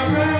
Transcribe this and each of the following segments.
Amen.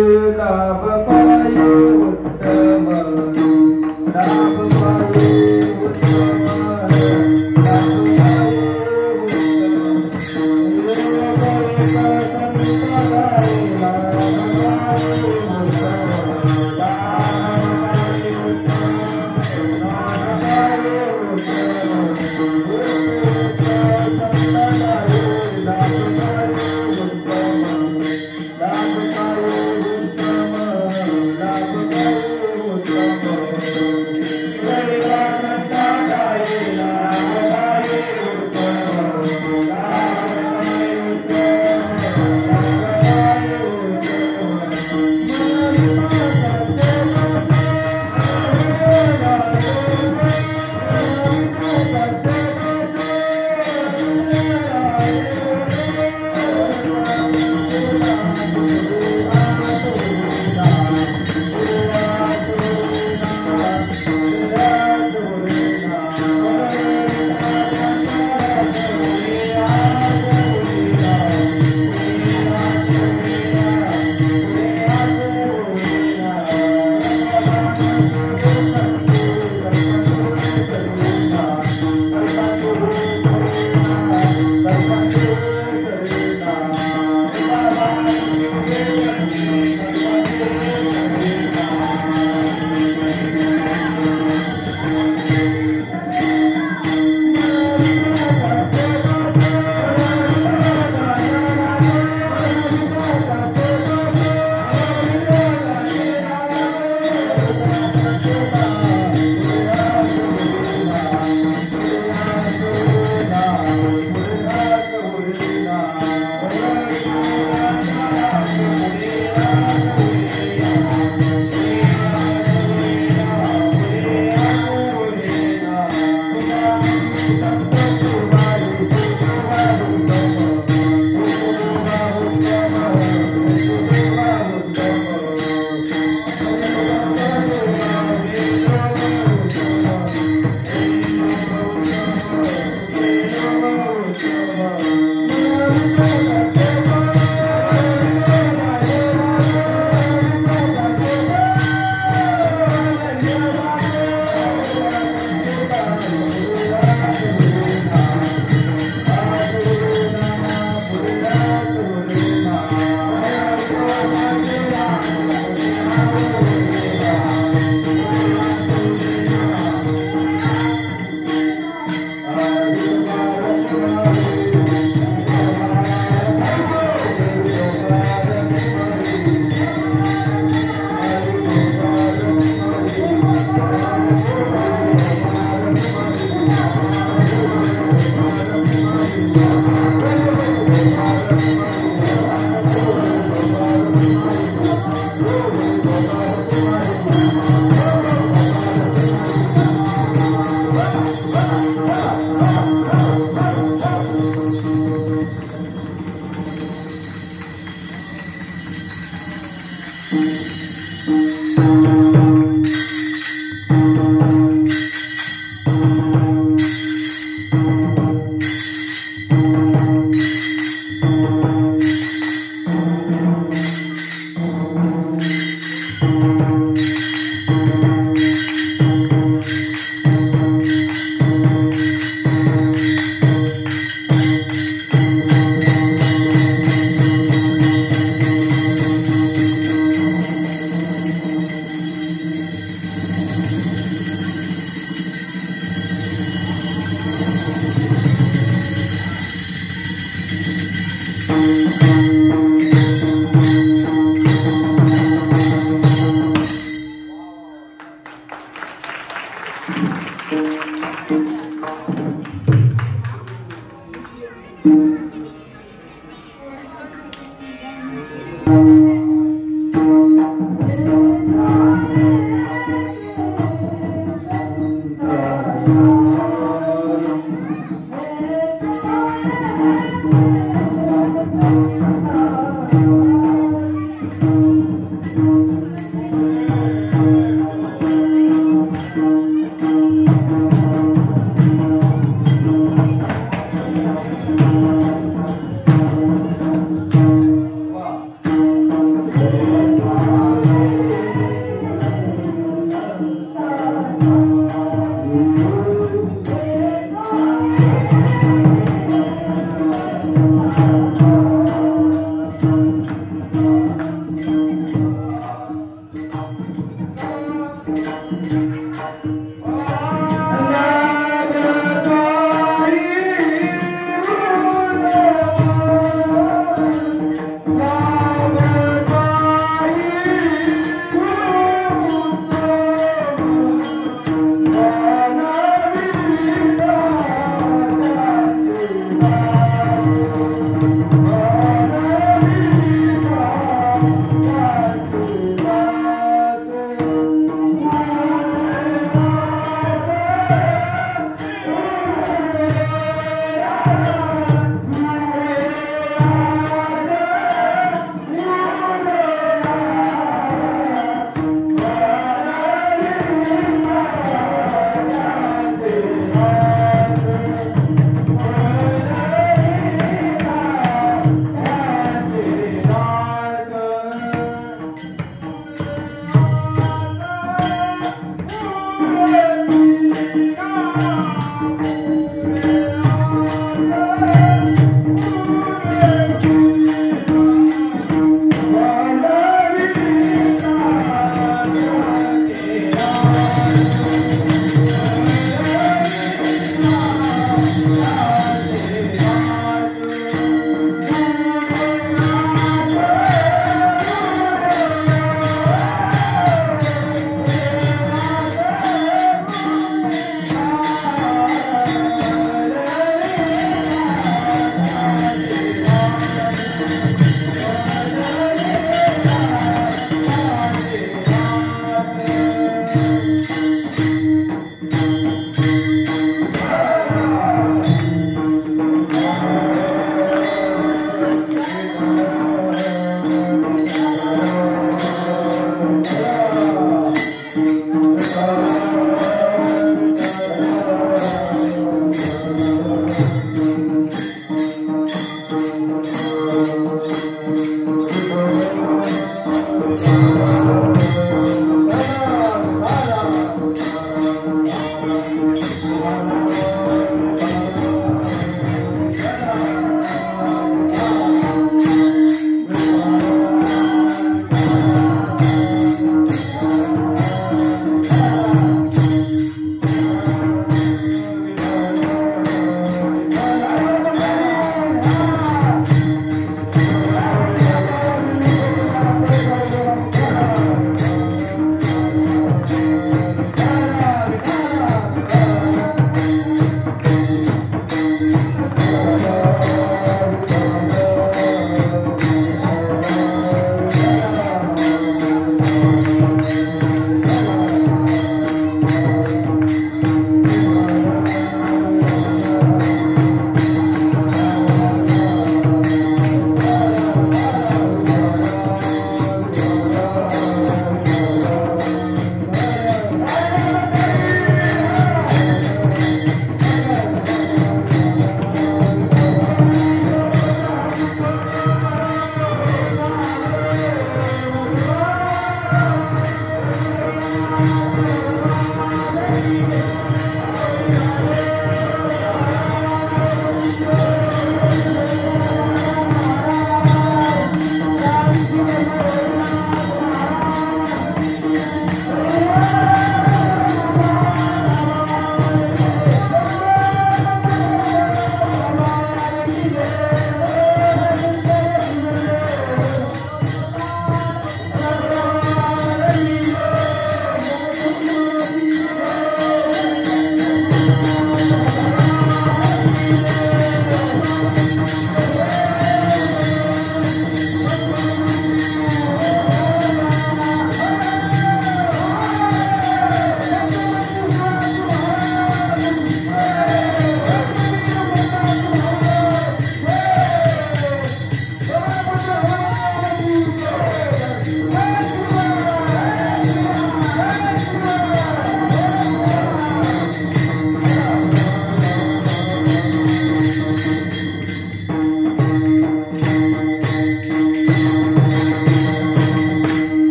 लाभ पाये उत्तम लाभ पाये उत्तम लाभ पाये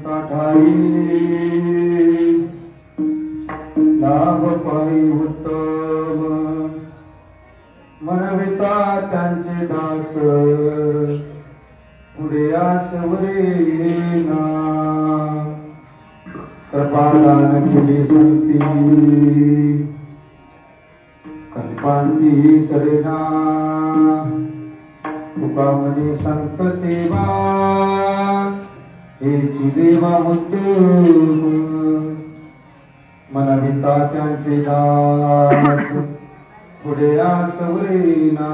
म्हणता ठाई लाभ पायी उत्तम मनविता त्यांचे दास पुढे आसवरे येना कृपादान केली संती कल्पांती सरेना तुका मनी संत सेवा हेची देवा उद्योग मनविता त्यांचे दास पुढे आसवरेना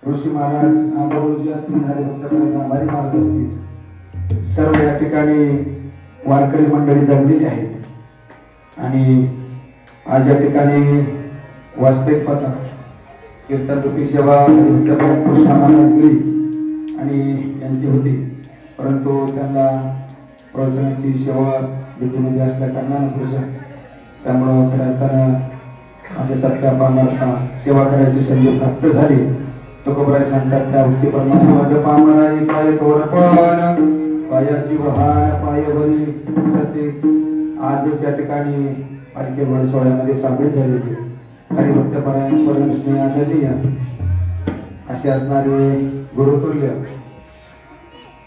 ऋषी महाराज नागोजी असतील हरिभक्तपरायण महाराज असतील सर्व या ठिकाणी वारकरी मंडळी जमलेली आहेत आणि आज या ठिकाणी वास्तविक पाहता कीर्तन रूपी सेवा हरिभक्तपरायण कृष्णा महाराज गेली आणि यांची होती परंतु त्यांना प्रवचनाची सेवा ड्युटीमध्ये असल्या कारणानं त्यामुळं खऱ्या माझ्या सत्या पामरांना सेवा करायची संधी प्राप्त झाली तुकोबराय सांगतात त्या भक्ती परमेश्वराच्या पामराई पाय तोरपण पायाची वहान पायवरी तसेच आज या ठिकाणी पालखी भर सोहळ्यामध्ये सामील झालेली हरिभक्तपरायण परमस्नेह आदरणीय असे असणारे गुरुतुल्य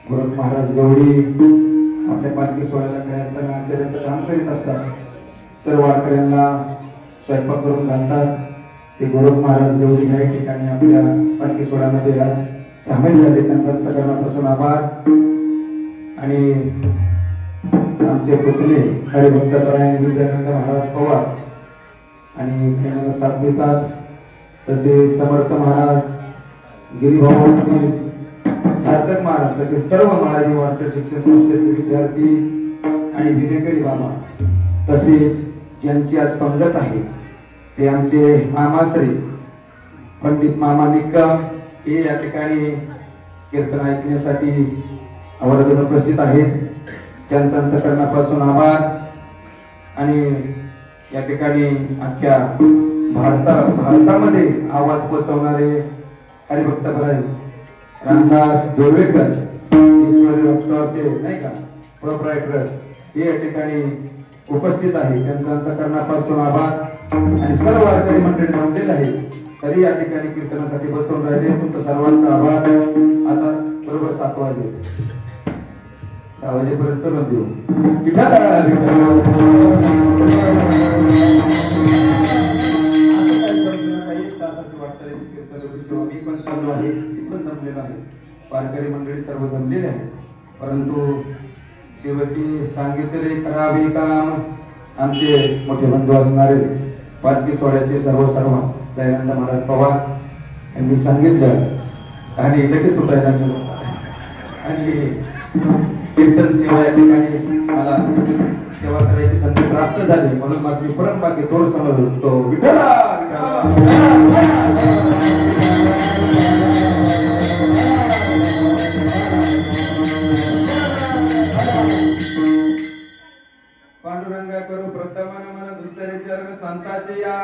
गुरु महाराज गौरी आपल्या पालखी सोहळ्याला खऱ्या आचार्याचं काम करीत असतात सर्व वारकऱ्यांना स्वयंपाक करून घालतात ते गुरु महाराज गौरी या ठिकाणी आपल्या पालखी सोहळ्यामध्ये आज सामील झाले त्यांचा अंतःकरणापासून आभार आणि आमचे पुतळे हरिभक्तपरायण विद्यानंद महाराज पवार आणि त्यांना साथ देतात तसे समर्थ महाराज गिरीभाऊ असतील सार्थक महाराज तसेच सर्व महाराज वारकरी शिक्षण संस्थेचे विद्यार्थी आणि विनेकरी बाबा तसेच ज्यांची आज पंगत आहे ते आमचे मामाश्री पंडित मामा निकम हे या ठिकाणी कीर्तन ऐकण्यासाठी आवर्जून उपस्थित आहेत. त्यांचा अंतःकरणापासून आभार. आणि या ठिकाणी अख्ख्या भारतामध्ये आवाज पोहोचवणारे हरिभक्त भराई रामदास जोडवेकर ईश्वरी रॉकस्टारचे नाही का प्रोप्रायटर हे या ठिकाणी उपस्थित आहे. त्यांचा अंतःकरणापासून आभार. आणि सर्व वारकरी मंडळी जमलेले आहे तरी या ठिकाणी कीर्तनासाठी बसवून राहिले. तुमचा सर्वांचा आभार. आता बरोबर 7 वाजले 6 वाजेपर्यंत चलून देऊ. मी पण चालू आहे ती पण जमलेला आहे. वारकरी मंडळी सर्व जमलेले आहे. परंतु शेवटी सांगितले करावे काम आमचे मोठे बंधू असणारे पालखी सोहळ्याचे सर्व दयानंद महाराज पवार यांनी सांगितलं आणि लगेच सुटायला आणि कीर्तन सेवा या ठिकाणी मला सेवा करायची संधी प्राप्त झाली म्हणून माझी परंपरा थोड समज तो विठ्ठला पांडुरंगा करू प्रथमान मन दुसरे चरण संताचे या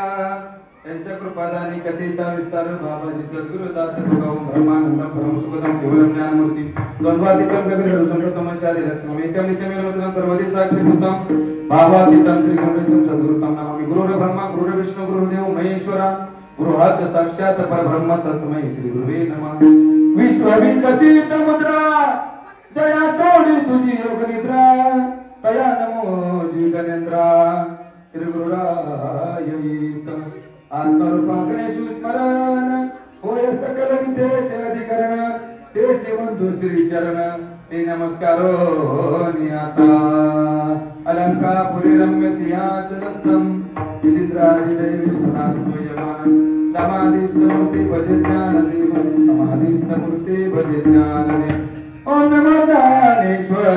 त्यांच्या कृपादानी कथेचा विस्तार बाबाजी सद्गुरुदास तुकाराम ब्रह्मानंद परमसुखदम केवलम ज्ञानमूर्ती द्वंद्वातीतम गगनसंततम शाली लक्ष्मी एकम नित्यमेव सर्वदि साक्षीभूतम भावातीतम त्रिगुणितम सद्गुरुतम नमामि गुरुर् ब्रह्मा गुरुर् विष्णु गुरुर्देव महेश्वरा गुरुहाच साक्षात परब्रह्म तस्मै श्री गुरुवे नमः. विश्वविकसित मुद्रा जया चोडी तुझी योग निद्रा तया नमो जी गणेंद्रा श्री गुरुरायित आत्मरूपाग्रेषु स्मरण होय सकल विद्येचे अधिकरण तेचे बंधू श्री चरण ते नमस्कारो नियाता अलंकापुरी रम्य सिंहासनस्थं मिलिंद्रादिदेवी सदात्मयमान समाधिस्थमूर्ति भजे ज्ञानदेवं समाधिस्थमूर्ति भजे ज्ञानदेवं. ओम नमो ज्ञानेश्वरा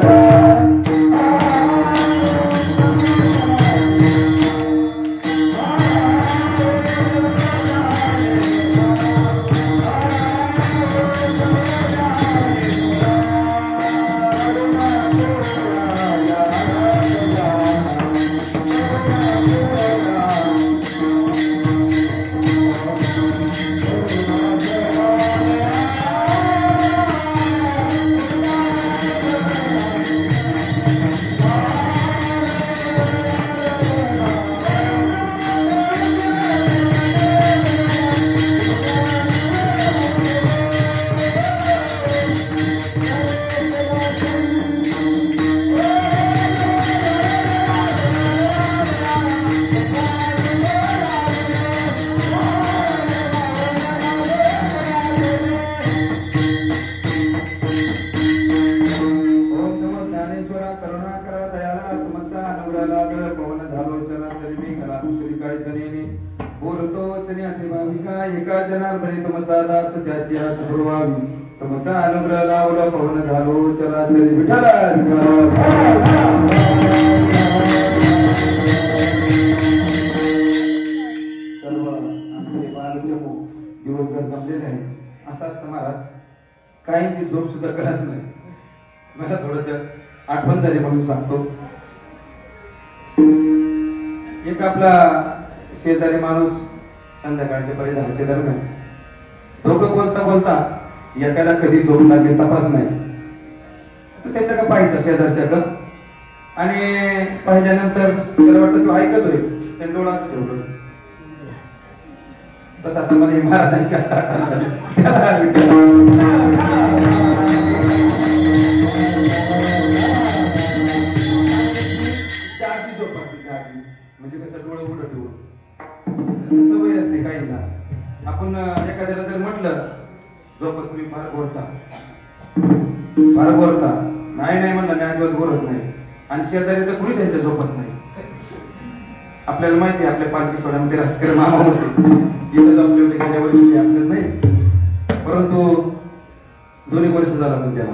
काहींची झोप सुद्धा कळत नाही. मला थोडस आठवण झाली म्हणून सांगतो. एक आपला शेजारी माणूस संध्याकाळच्या 10:30 दरम्यान दोघं बोलता बोलता एकाला कधी झोप लागली तपास नाही तर त्याच्याकडे पाहायचा शेजारच्याकडं आणि पाहिल्यानंतर त्याला वाटतं तो ऐकतोय त्याने डोळा असं ठेवलं तसं आता मला महाराजांच्या म्हणजे कसं डोळं उघडं ठेवून सवय असते काही ना. आपण एखाद्याला जर म्हटलं झोपत तुम्ही फार बोलता नाही म्हणलं मी अजिबात बोलत नाही आणि शेजारी तर कुणी त्यांच्या झोपत नाही. आपल्याला माहिती आहे आपल्या पालखी सोहळ्यामध्ये राजकर मामा होते इथं जमले होते गेल्या वर्षी आपल्याला नाही. परंतु दोन्ही एक वर्ष झालं असेल त्याला.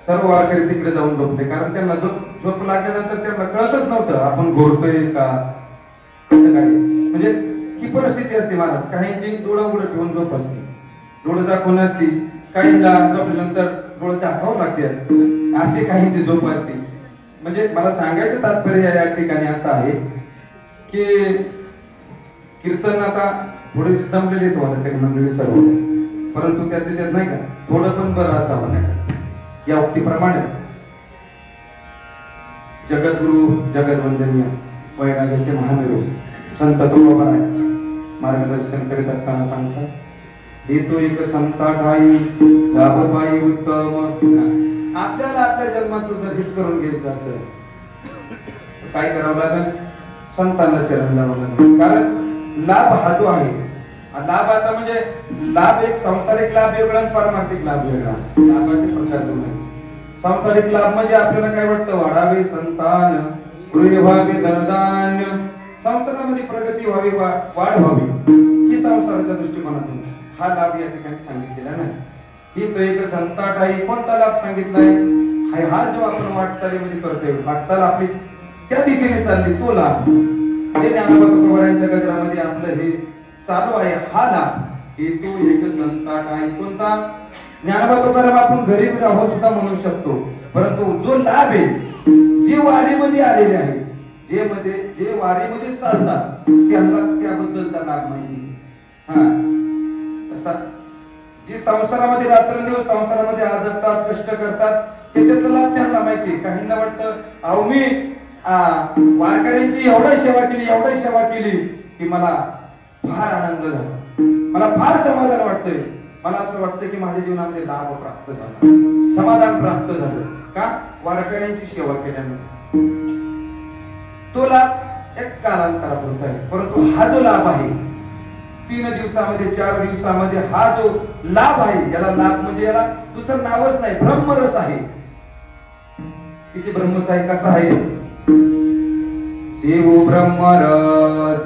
सर्व वारकरी तिकडे जाऊन झोपले, कारण त्यांना झोप लागल्यानंतर त्यांना कळतच नव्हतं आपण घोरतोय का कसं काय. म्हणजे ही परिस्थिती असते महाराज. काहींची डोळं उघडं ठेवून झोप असते, डोळं झाकून असते, काहींना झोपल्यानंतर डोळं झाकावं लागते, असे काहींची झोप असते. म्हणजे मला सांगायचं तात्पर्य या ठिकाणी असं आहे की कीर्तन आता थोडे स्तंभलेले वारकरी मंडळी सर्व, परंतु त्यात नाही का थोडं पण बरं असावं नाही का. या उक्तीप्रमाणे जगद्गुरु जगदवंदनीय वैराग्याचे महामेरू संत तुकोबाराय मार्गदर्शन करीत असताना सांगतात, हेतू एक संता ठाई लाभ पायी उत्तम. आपल्याला आपल्या जन्माचं जर हित करून घ्यायचं असेल काय करावं लागेल? संतांना शरण जावं लागेल. कारण लाभ हा जो आहे, लाभ आता म्हणजे लाभ एक सांसारिक लाभ वेगळा आणि पारमार्थिक लाभ वेगळा. लाभाचे प्रकार दोन आहेत. सांसारिक लाभ म्हणजे आपल्याला काय वाटतं? वाढावे संतान, गृह व्हावे धनधान्य, संसारामध्ये प्रगती व्हावी, वाढ व्हावी, ही संसाराच्या दृष्टिकोनातून हा लाभ या ठिकाणी सांगितलेला नाही. ही तो एक संता ठाई कोणता लाभ सांगितलाय? हा जो आपण वाटचालीमध्ये करतोय, वाटचाल आपली त्या दिशेने चालली, तो लाभ जे ज्ञानोबा तुकोबारायांच्या गजरामध्ये आपलं हे चालू आहे, हा लाभ. हेतू एक संता ठाई कोणता? ज्ञानोबा तुकाराम आपण गरीब राहू सुद्धा म्हणू शकतो, परंतु जो लाभ आहे, जे वारीमध्ये आलेले आहे, जे वारीमध्ये चालतात त्यांना त्याबद्दलचा लाभ माहिती. जे संसारामध्ये रात्रंदिवस संसारामध्ये आदळतात, कष्ट करतात, त्याच्याचा लाभ त्यांना माहिती. काहींना वाटतं अहो मी वारकऱ्यांची एवढी सेवा केली की मला फार आनंद झाला, मला फार समाधान वाटतंय, मला असं वाटतं की माझ्या जीवनामध्ये लाभ प्राप्त झाला, समाधान प्राप्त झालं. का? वारकऱ्यांची सेवा केल्यामुळे. तो लाभ एक कालांतरापुरता आहे, परंतु हा जो लाभ आहे 3 दिवसामध्ये 4 दिवसामध्ये हा जो लाभ आहे, याला लाभ म्हणजे याला दुसरं नावच नाही, ब्रह्मरस आहे. किती ब्रह्मरस आहे? कसा आहे? शिव ब्रह्मरस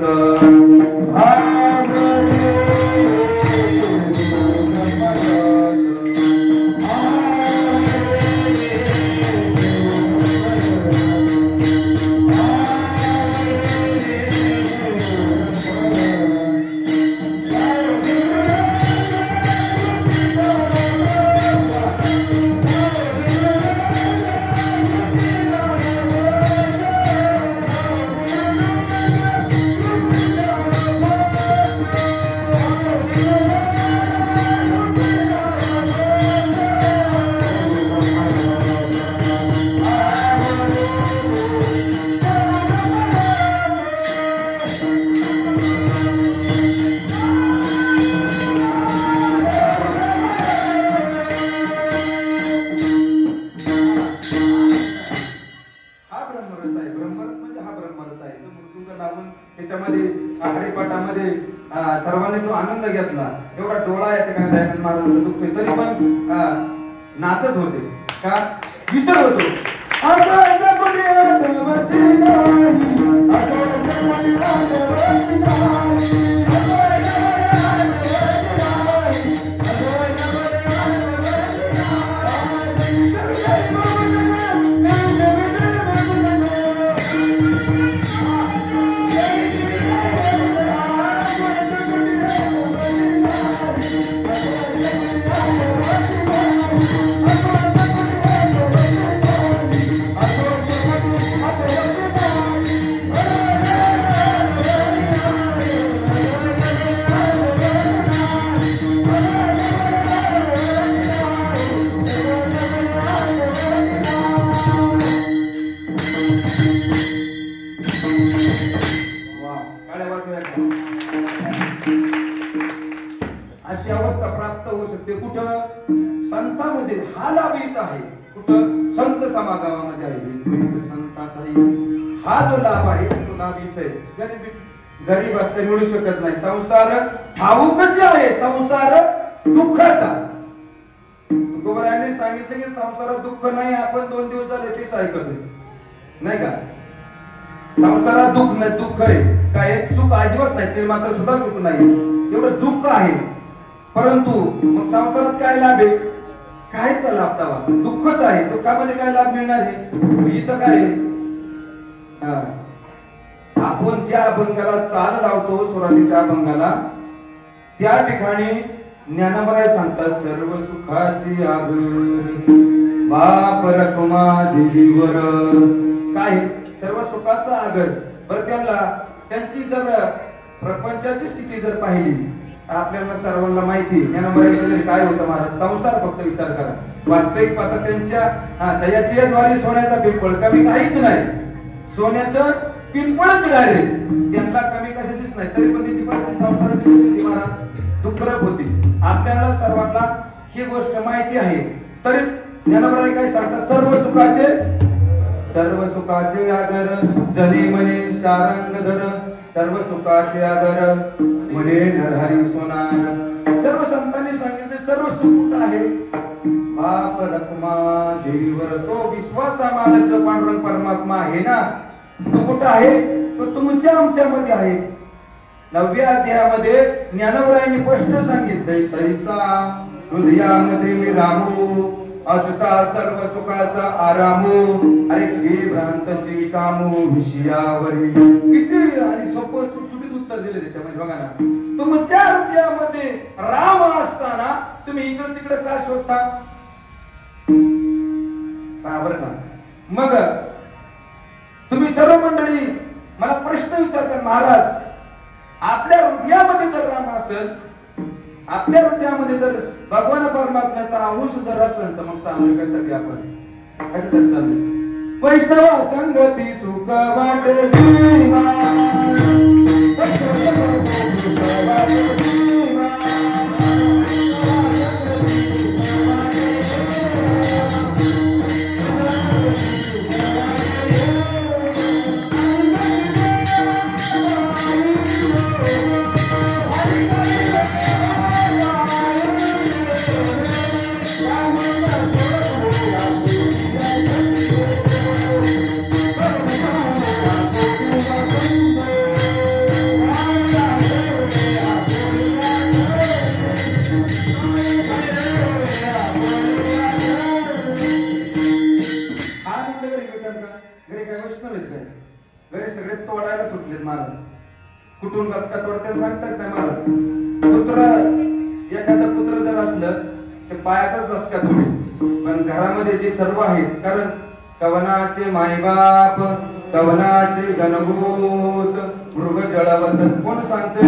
हरिपाठामध्ये सर्वांनी जो आनंद घेतला, एवढा डोळा या ठिकाणी दयानंद महाराजांचा दुखतोय, तरी पण नाचत होते. का? विसर होतो. अशी अवस्था प्राप्त होऊ शकते. कुठं? संतांमध्ये हा लाभ येत आहे. कुठं? संत समागमामध्ये आहे. संतांचा हा जो लाभ आहे तो लाभ इथे गरीब असते मिळू शकत नाही. संसार ठाऊकच आहे, संसार दुःखाचा. तुकोबारायांनी सांगितलं की संसारात दुःख नाही. आपण 2 दिवस झाले तेच ऐकतोय नाही का? संसारात दुःख आहे, काय सुख अजिबात नाही, ते मात्र सुद्धा सुख नाही, एवढं दुःख आहे. परंतु मग संसारात काय लाभ आहे? काहीच लाभ तवा दुःखच आहे. दुःखामध्ये काय लाभ मिळणार आहे? इथं काय आपण ज्या अभंगाला चाल लावतो सुरातीच्या अभंगाला, त्या ठिकाणी ज्ञानोबा सांगतात सर्व सुखाची आगर बाप रखुमा देवीवर. काय सर्व सुखाचा आगर? बरं त्यांना त्यांची जर प्रपंचाची स्थिती जर पाहिली, आपल्याला सर्वांना माहिती ज्ञानोबा काय होतं महाराज. संसार फक्त विचार करा, वास्तविक पाहता त्यांच्या जयाच्या द्वारे सोन्याचा पिंपळ कमी काहीच नाही. सोन्याचं पिंपळच डायरेक्ट त्यांना कमी कशाचीच नाही. तरी पण ती परिस्थिती संसाराची स्थिती महाराज दुःखरप होती. आपल्याला सर्वांना ही गोष्ट माहिती आहे. तरी ज्ञानोबा काय सांगतात? सर्व सुखाचे आदर जली म्हणे शारंगधर, सर्व सुखाचे आदर म्हणे नरहरी सोनार. सर्व संतांनी सांगितले सर्व सुख आहे बाप रखुमा देवीवर. तो विश्वाचा मालक जो पांडुरंग परमात्मा आहे ना, तो कुठं आहे? तो तुमच्या आमच्यामध्ये आहे. 9व्या अध्यायामध्ये ज्ञानोबरायांनी स्पष्ट सांगितलंय, तैसा हृदयामध्ये मी रामू असता सर्व सुखाचा आरामो. अरे घे भ्रांत कामो विषयावरी. किती आणि सोपं सुटसुटीत उत्तर दिले त्याच्यामध्ये बघा ना. तुमच्या हृदयामध्ये राम असताना तुम्ही इकडे तिकडे का शोधता? बरोबर का? मग तुम्ही सर्व मंडळी मला प्रश्न विचारता, महाराज आपल्या हृदयामध्ये जर राम असेल, आपल्या हृदयामध्ये जर भगवान परमात्म्याचा अंश जर असेल, तर मग चांगलं कशासाठी आपण कशासाठी चाललंय? वैष्णव संगती सुख वाटे जीवा, कुठून गचका तोडते सांगतात काय महाराज? पुत्र एखादा पुत्र जर असलं तर पायाचाच गचका तोडेल, पण घरामध्ये जे सर्व आहेत, कारण कवनाचे मायबाप कवनाचे गणभूत मृग जळवत कोण सांगते?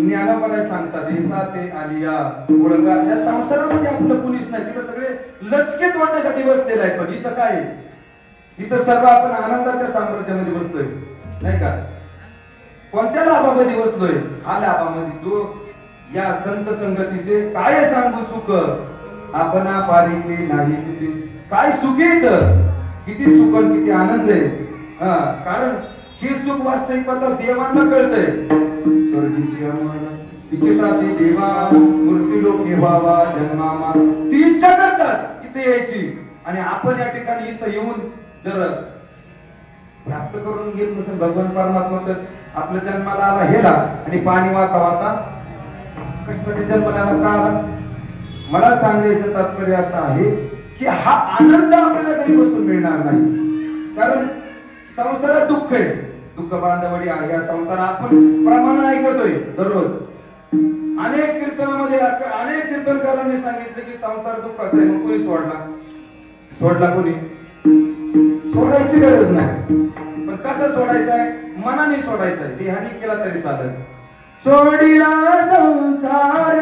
ज्ञानोबा सांगतात. ऐसा ते आलिया ओळगा. या संसारामध्ये आपलं कुणीच नाही, तिथं सगळे लचके तोडण्यासाठी बसलेलं आहे. पण इथं काय? इथं सर्व आपण आनंदाच्या साम्राज्यामध्ये बसतोय नाही का? कोणत्या लाभामध्ये बसलोय? हा लाभामध्ये जो या संत संगतीचे काय सांगू सुख आपण पारिके नाही किती काय सुख येत, किती सुख किती आनंद आहे. कारण हे सुख वास्तविक पाहता देवांना कळतंय. स्वर्गीची विचित्राती देवा मूर्ती लोके व्हावा जन्मामा, ती इच्छा करतात इथे यायची. आणि आपण या ठिकाणी इथं येऊन जर प्राप्त करून घेत नसेल भगवान परमात्मा, तर आपल्या जन्माला आला हेला आणि पाणी वाता वाता कशासाठी जन्माला का आला? मला सांगायचं तात्पर्य असं आहे की हा आनंद आपल्याला घरी बसून मिळणार नाही. कारण संसारात दुःख आहे, दुःख बांधवडी आहे. या संसार आपण प्रमाण ऐकतोय दररोज. अनेक कीर्तनामध्ये अनेक कीर्तनकारांनी सांगितलं की संसार दुःखाचा आहे. मग कोणी सोडला कोणी? सोडायची गरज नाही. पण कसं सोडायचं आहे? मनाने सोडायचं आहे, देहाने केला तरी चालेल. सोडिला संसार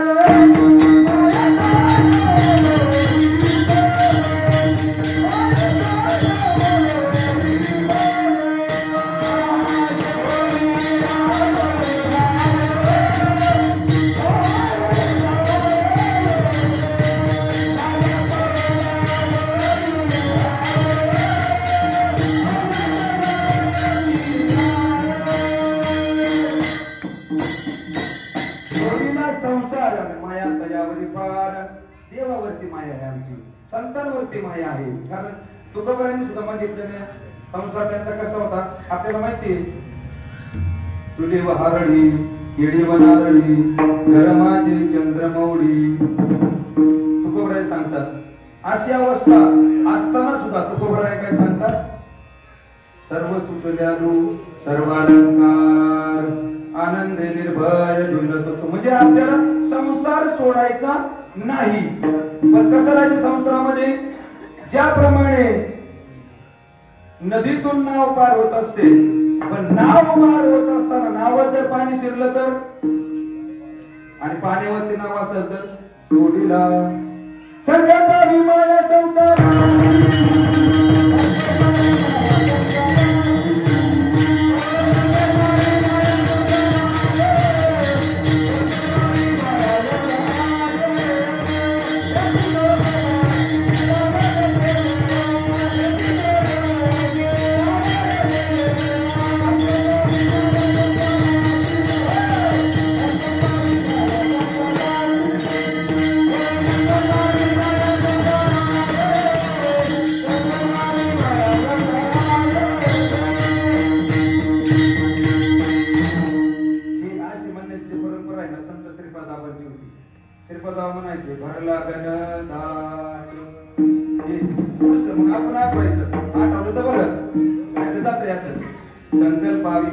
देवावरती माया आहे आमची, संतांवरती माया आहे. कारण तुकोबारांनी सुद्धा मागितलेलं संसार त्यांचा कसा होता आपल्याला माहिती आहे. चुली व हारडी केळी वनारळी गरमाची चंद्रमौळी तुकोबराय सांगतात अशी अवस्था असताना सुद्धा तुकोबराय काय सांगतात सर्व सुखल्यालू सर्वालंकार आनंदे निर्भय डुलतो म्हणजे आपल्याला संसार सोडायचा नाही पण कसं राहायचं संसारामध्ये ज्याप्रमाणे नदीतून नाव पार होत असते पण नाव पार होत असताना नावात जर पाणी शिरलं तर आणि पाण्यावरती नाव असेल तर सोडीला सगळ्या विमाया संसार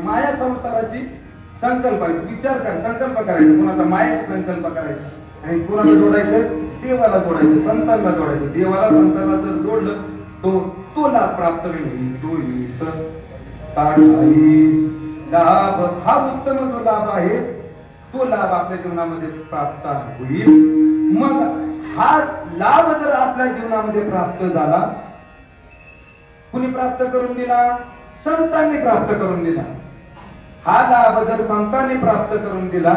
माया संसाराची संकल्पाची विचार कर संकल्प करायचा कुणाचा मायेचा संकल्प करायचा आणि कुणाला जोडायचं देवाला जोडायचं संतांना जोडायचं देवाला संतांना जर जोडलं तो लाभ प्राप्त होईल तो लाभ हा उत्तम जो लाभ आहे तो लाभ आपल्या जीवनामध्ये प्राप्त होईल मग हा लाभ जर आपल्या जीवनामध्ये प्राप्त झाला कुणी प्राप्त करून दिला संतांनी प्राप्त करून दिला हा लाभ जर संतांनी प्राप्त करून दिला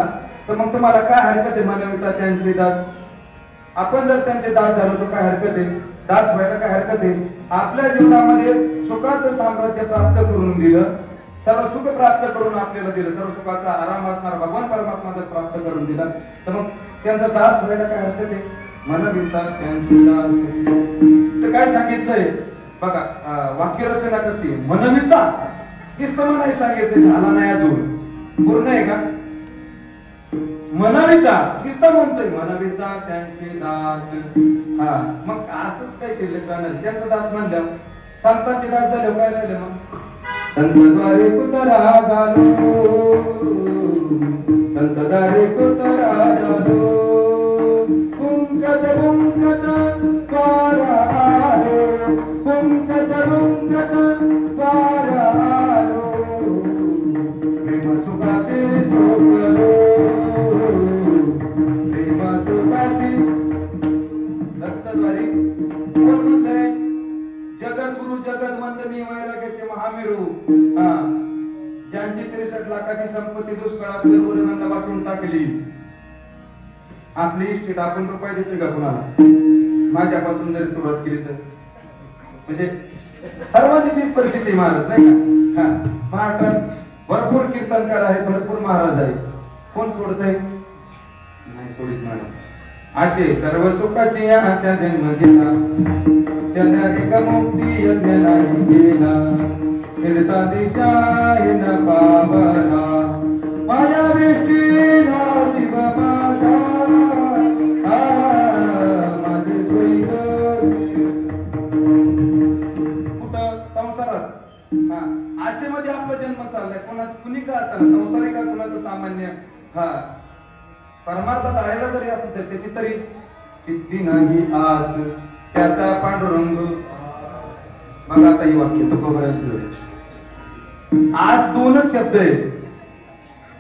तर मग तुम्हाला काय हरकत आहे मानविता त्यांचे दास आपण जर त्यांचे दास झालो तर काय हरकत आहे दास व्हायला काय हरकत आहे आपल्या जीवनामध्ये सुखाचं साम्राज्य प्राप्त करून दिलं सर्व सुख प्राप्त करून आपल्याला दिलं सर्व सुखाचा आराम असणार भगवान परमात्मा जर प्राप्त करून दिला तर मग त्यांचा दास व्हायला काय हरकत आहे मानविता त्यांचे दास तर काय सांगितलंय बघा वाक्यरचना कशी मनविता किस्तम नाही सांगितले झाला नाही अजून पूर्ण आहे का मनविता किस्तम म्हणतोय मनविता त्यांचे दास हा मग असंच काय शिल्लक राहणार त्यांचा दास म्हणल्या संतांचे दास झाले काय झाले मग संतद्वारे कुतरा झालो संतद्वारे कुतरा झालो कुंकत कुंकत पारा आलो कुंकत कुंकत पारा आलो प्रेम सुखाचे शोकलो प्रेम सुखाची संतद्वारे कोण म्हणतंय जगद्गुरु जगदवंदनी वैराग्याचे महामेरू ज्यांची 63 लाखाची संपत्ती दुष्काळात गरुडांना वाटून टाकली आपली इस्टेट आपण रुपये देतोय का कुणाला माझ्यापासून जरी सुरुवात केली तर म्हणजे सर्वांची तीच परिस्थिती महाराज नाही का महाराष्ट्रात भरपूर कीर्तनकार आहे भरपूर महाराज आहे कोण सोडतय नाही सोडित महाराज असे सर्व सुखाची आशा जन्म घेतला चंद्राधिक मुक्ती यज्ञ नाही गेला फिरता दिशा न पावला माया वेष्टीला जीव माझा माझे सोयी कुठं संसारात आशेमध्ये आपला जन्म चाललाय कुणी का असला संसारिक असला तर सामान्य परमार्थात आलेला जरी असत त्याची तरी चित्ती नाही आस त्याचा पांडुरंग मग आता ही वाक्य तुकोबरायांचं आज दोनच शब्द आहेत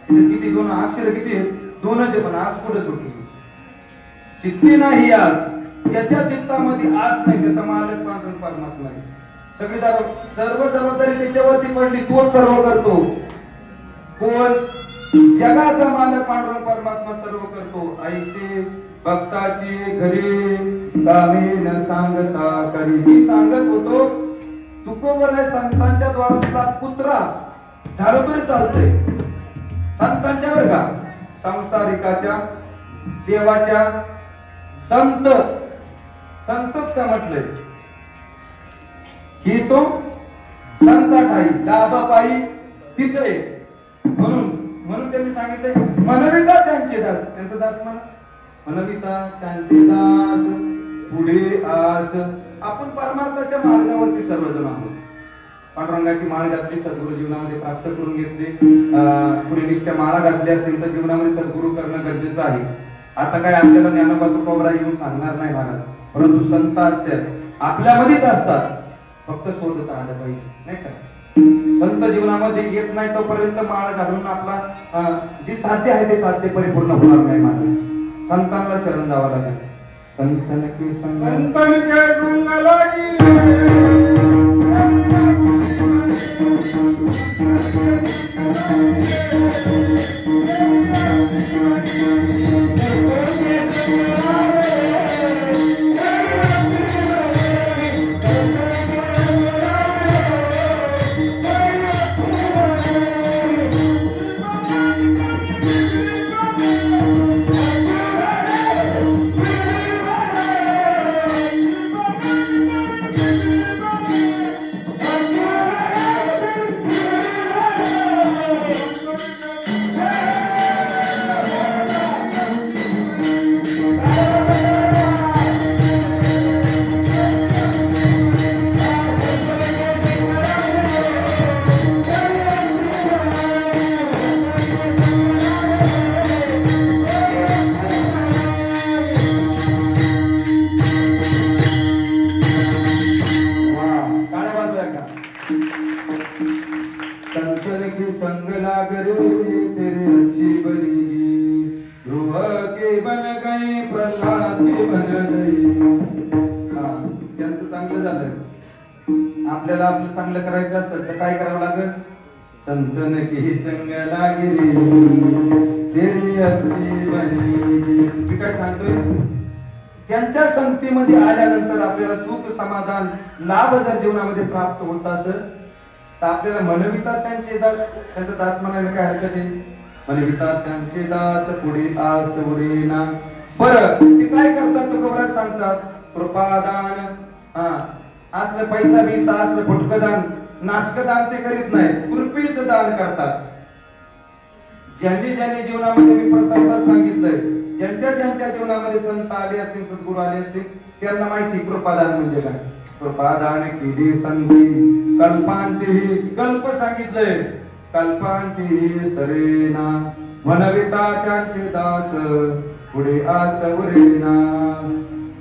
किती दोन अक्षर किती आहेत दोनच आहे पण आज कुठे सुटली चित्ती नाही आस ज्याच्या चित्तामध्ये आस नाही त्याचा मालक पांडुरंग परमात्मा आहे सगळी सर्व जबाबदारी त्याच्यावरती पडली तो सर्व करतो कोण जगाचा मालक पांडुरंग परमात्मा सर्व करतो ऐसे भक्ताची घरी कामेन सांगता करी मी सांगत होतो तुकोबराय संतांच्या द्वारातला कुत्रा झालं तरी चालतंय संतांच्या वर का संसारिकाच्या देवाच्या संतच का म्हटलंय ही तो संत ठाई लाभ पायी तिथे म्हणून म्हणून त्यांनी सांगितले मनविता त्यांचे दास. त्यांचा दास म्हणा, मनविता त्यांचे दास पुढे आस. आपण परमार्थाच्या मार्गावरती सर्वजण आहोत. पांडुरंगाची माळ घातली, सद्गुरु जीवनामध्ये प्राप्त करून घेतले. पुढे निष्ठा माळा घातली असतील तर जीवनामध्ये सद्गुरु करणं गरजेचं आहे. आता काय आपल्याला ज्ञानोबा तुकोबराय येऊन सांगणार नाही महाराज, परंतु संत असतात आपल्यामध्येच असतात, फक्त शोधता आलं पाहिजे, नाही का? संत जीवनामध्ये येत नाही तोपर्यंत माळ घालून आपला जे साध्य आहे ते साध्य परिपूर्ण होणार नाही महाराज. संतांना शरण जावं लागेल. संतन के संग लागी आपल्याला आपलं चांगलं करायचं असेल तर काय करावं लागेल? संतन की संग लागे तेरी अच्छी बनी. मी काय सांगतोय, त्यांच्या संगतीमध्ये आल्यानंतर आपल्याला सुख समाधान लाभ जर जीवनामध्ये प्राप्त होत असेल तर आपल्याला मनविता त्यांचे दास. त्यांचा दास म्हणायला काय हरकत आहे? मनविता त्यांचे दास पुढे आस उरेना. बरं ते काय करतात तुकोबराय सांगतात, कृपादान असलं पैसा बिसा असलं फुटकदान नाशकदान ते करीत नाहीत, कृपेचं दान करतात. ज्यांनी ज्यांनी जीवनामध्ये मी प्रथमतः सांगितलंय, ज्यांच्या ज्यांच्या जीवनामध्ये संत आले असतील, सद्गुरू आले असतील, त्यांना माहिती कृपादान म्हणजे काय. कृपादान केली संधी कल्पांती, कल्प सांगितलंय, कल्पांती सरेना. मनविता त्यांचे दास पुढे आस उरेना.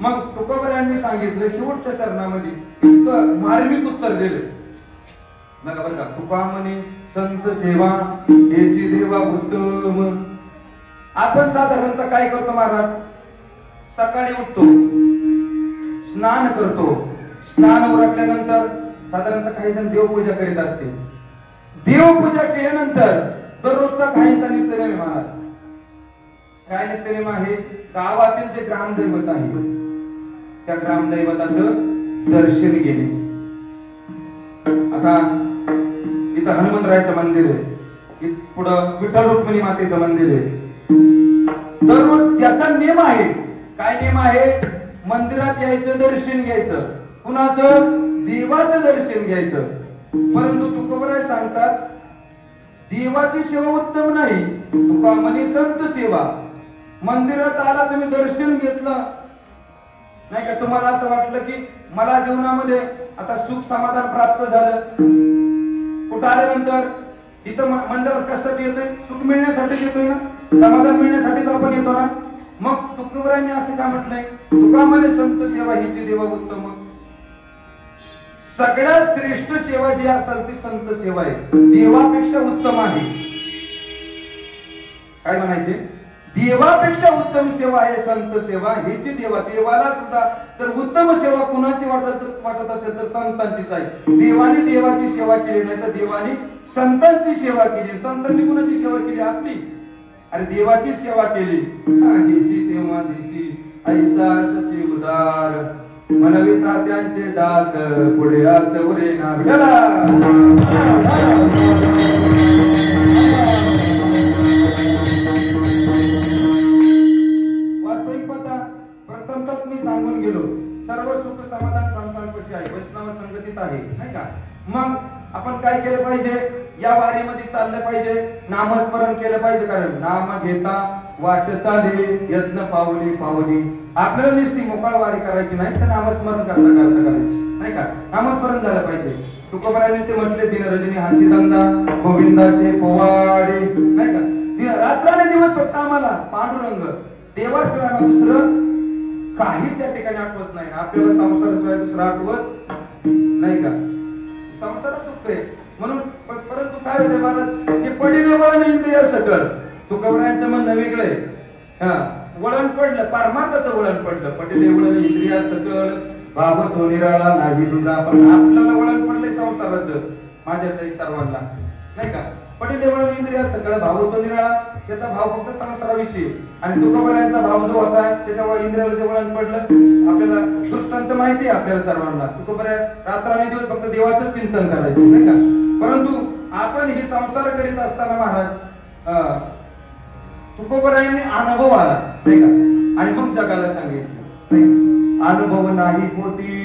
मग तुकोबरायांनी सांगितलं शेवटच्या चरणामध्ये इतकं मार्मिक उत्तर दिले बघा बरं का. तुका म्हणे संत सेवा हेची देवा उत्तम. आपण साधारणतः काय करतो महाराज? सकाळी उठतो, स्नान करतो, स्नान उरकल्यानंतर साधारणतः काही जण देवपूजा करीत असते. देवपूजा केल्यानंतर दररोजचा काहींचा नित्यनेम महाराज. काय नित्यनेम आहे? गावातील जे ग्रामदैवत आहे त्या ग्रामदैवताचं दर्शन घेणे. आता इथं हनुमंतरायचं मंदिर आहे, पुढं विठ्ठल रुक्मिणी मातेचं मंदिर आहे. दररोज ज्याचा नियम आहे, काय नियम आहे? मंदिरात यायचं, दर्शन घ्यायचं. कुणाचं? देवाचं दर्शन घ्यायचं. परंतु तुकोबराय सांगतात देवाची सेवा उत्तम नाही, तुका म्हणे संत सेवा. मंदिरात आला तुम्ही दर्शन घेतलं नाही का, तुम्हाला असं वाटलं की मला जीवनामध्ये आता सुख समाधान प्राप्त झालं. कुठं आल्यानंतर इथं मंदिरात कशासाठी येतोय? सुख मिळण्यासाठी येतोय ना, समाधान मिळण्यासाठीच आपण येतो ना. मग तुकोबरायांनी असं का म्हटलंय? तुका म्हणे संत सेवा हिची देवा उत्तम. सगळ्यात श्रेष्ठ सेवा जी असेल ती संत सेवा आहे, देवापेक्षा उत्तम आहे. काय म्हणायचे? देवापेक्षा उत्तम सेवा आहे संत सेवा हिची देवा. देवाला सुद्धा जर उत्तम सेवा कुणाची वाटत असेल तर संतांचीच आहे. देवाने देवाची सेवा केली नाही तर देवाने संतांची सेवा केली. संतांनी कुणाची सेवा केली? आपली. अरे देवाची सेवा केली. दिशी तेव्हा दिशी ऐसा ससी उदार. मनविता त्यांचे दास पुढे आस उरेना. प्रथमतः मी सांगून गेलो सर्व सुख समाधान संतांपाशी आहे, वैष्णव संगतीत आहे, नाही का. मग आपण काय केलं पाहिजे? या वारीमध्ये चाललं पाहिजे, नामस्मरण केलं पाहिजे. कारण नाम घेता वाट चाले यत्न पावली पावली. आपल्याला नुसती मोकाळ वारी करायची नाही तर नामस्मरण करता करता करायची नाही का. नामस्मरण झालं पाहिजे. तुकोबारायांनी ते म्हटले दिन रजनी हांची धंदा गोविंदाचे पोवाडे नाही का. रात्राने दिवस फक्त आम्हाला पांडुरंग देवाशिवाय दुसरं काहीच या ठिकाणी आठवत नाही. आपल्याला संसाराशिवाय दुसरं आठवत नाही का. संसारात दुःख आहे म्हणून. परंतु काय होते महाराज, हे पडिले वळण इंद्रिय सकळ. तुकोबारायांचं म्हणणं वेगळं आहे. हा, वळण पडलं, पारमार्थाचं वळण पडलं. पडिले वळण इंद्रिय सकळ भाव तो निराळा नाही तुझा. पण आपल्याला वळण पडलंय संसाराचं, माझ्यासाठी सर्वांना नाही का. पडिले वळण इंद्रिय सकळ भाव तो निराळा, त्याचा भाव फक्त संसाराविषयी. आणि तुकोबारायांचा भाव जो होता त्याच्यामुळे इंद्रियाला जे वळण पडलं, आपल्याला दृष्टांत माहिती आहे आपल्याला सर्वांना. तुकोबारा रात्राने दिवस फक्त देवाचं चिंतन करायचं नाही का. परंतु आपण हे संसार करीत असताना महाराज तुकोबारायांनी अनुभव आला नाही का. आणि मग जगाला सांगितलं अनुभव नाही पोटी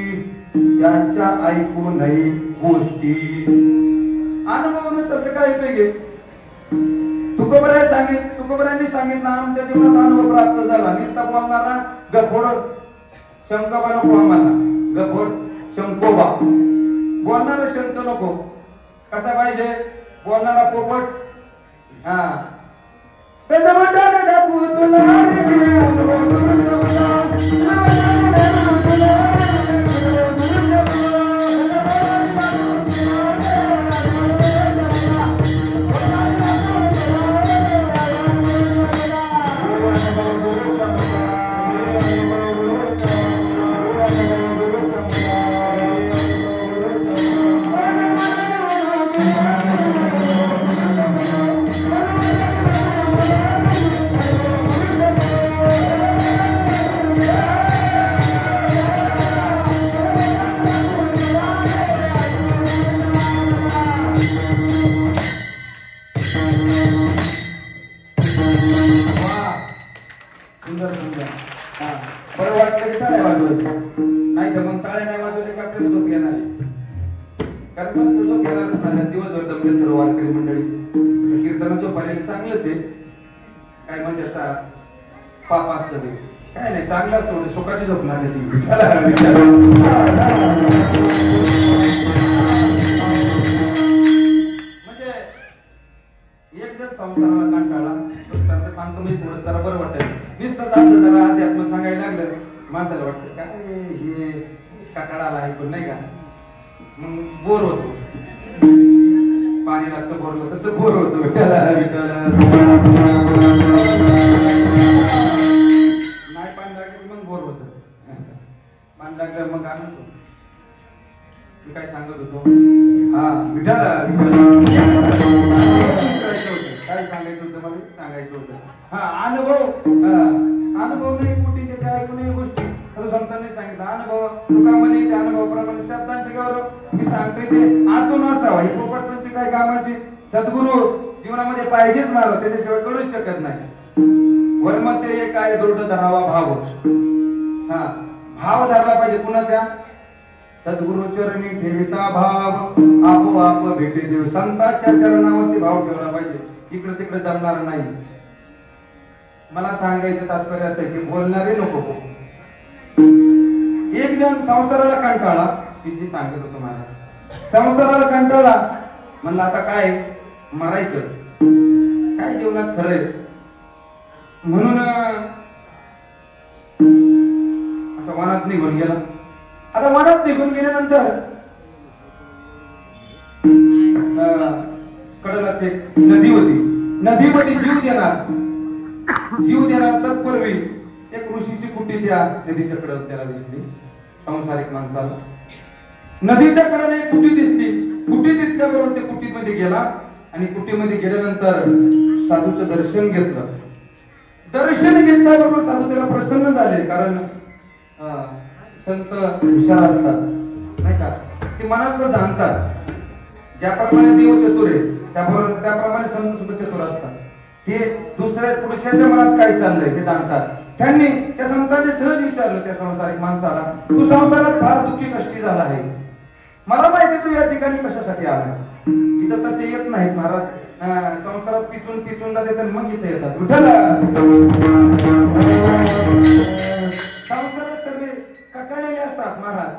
यांच्या ऐकू नाही गोष्टी. अनुभव नसेल तर काय उपयोग. तुकोबारायांनी सांगितलं आमच्या जीवनात अनुभव प्राप्त झाला. नुसता बोलणारा गफोड शंकोबा नको आम्हाला. गफोड शंकोबा बोलणारा शंक नको. कसा पाहिजे बोलणारा पोपट. हा नाही तर मग टाळे नाही वाजवले का आपल्याला झोप येणार. कारण मस्त झोप येणारच नाही. दिवसभर दमले सर्व वारकरी मंडळी. कीर्तन झोपायला चांगलंच आहे. काय म्हणजे त्याचा पाप असतं ते काय नाही, चांगलं असतं. सुखाची झोप नाही म्हणजे एक जर संसाराला कंटाळा तर सांगतो मी थोडं जरा बरं वाटेल. नुसतंच असं जरा अध्यात्म सांगायला लागलं माणसाला वाटतं काय हे कंटाळा ऐकून नाही का. मग बोर होतो. पाणी लागतं बोरलं तसं बोर होतो. नाही पाणी लागलं की मग बोर होत. पाणी लागलं मग आनंद. मी काय सांगत होतो. हा विचारा काय सांगायचं होतं मला सांगायचं होतं. हा अनुभव नाही कुठे त्याच्या ऐकून गोष्टी संतांनी सांगितलं. अनुभव तुका म्हणे त्या अनुभवाप्रमाणे शब्दांचे गौरव मी सांगतोय ते आतून असावा. ही पोपट काय कामाची. सद्गुरू जीवनामध्ये पाहिजेच मला, त्याच्याशिवाय कळूच शकत नाही. वर्मते काय दृढ धरावा भाव. हा भाव धरला पाहिजे कुणाच्या. सद्गुरु चरणी ठेविता भाव आपोआप भेटे देव. संतांच्या चरणावरती भाव ठेवला पाहिजे. इकडे तिकडे जमणार नाही. मला सांगायचं तात्पर्य असं की बोलणारे नको. एक जण संसाराला कंटाळा. मी सांगत होतो मला संसाराला कंटाळा म्हणलं आता काय मरायचं काय जीवनात खरंय म्हणून असं वनात निघून गेला. आता वनात निघून गेल्यानंतर कडलाच एक नदी होती. नदीमध्ये जीव देणार तत्पूर्वी एक ऋषीची कुटी त्या नदीच्या कडेला त्याला दिसली. संसारिक माणसाला नदीच्या कडेला एक कुटी दिसली. कुटी दिसल्याबरोबर ते कुटीमध्ये गेला आणि कुटीमध्ये गेल्यानंतर साधूचं दर्शन घेतलं. दर्शन घेतल्याबरोबर साधू त्याला प्रसन्न झाले. कारण संत हुशार असतात नाही का. ते मनातलं जाणतात. ज्याप्रमाणे देव चतुर आहे त्याप्रमाणे संत सुद्धा चतुर असतात. ते दुसऱ्या पुढच्याच्या मनात काय चाललंय हे जाणतात. त्यांनी त्या संतांनी सहज विचारलं त्या संसारिक माणसाला, तू संसारात फार दुःखी कष्टी झाला आहे, मला माहिती तू या ठिकाणी कशासाठी आला. इथं तसे येत नाहीत महाराज. संसारात पिचून पिचून जाते तर मग इथे येतात. विठ्ठल संसारात सर्व कटाळलेले असतात महाराज.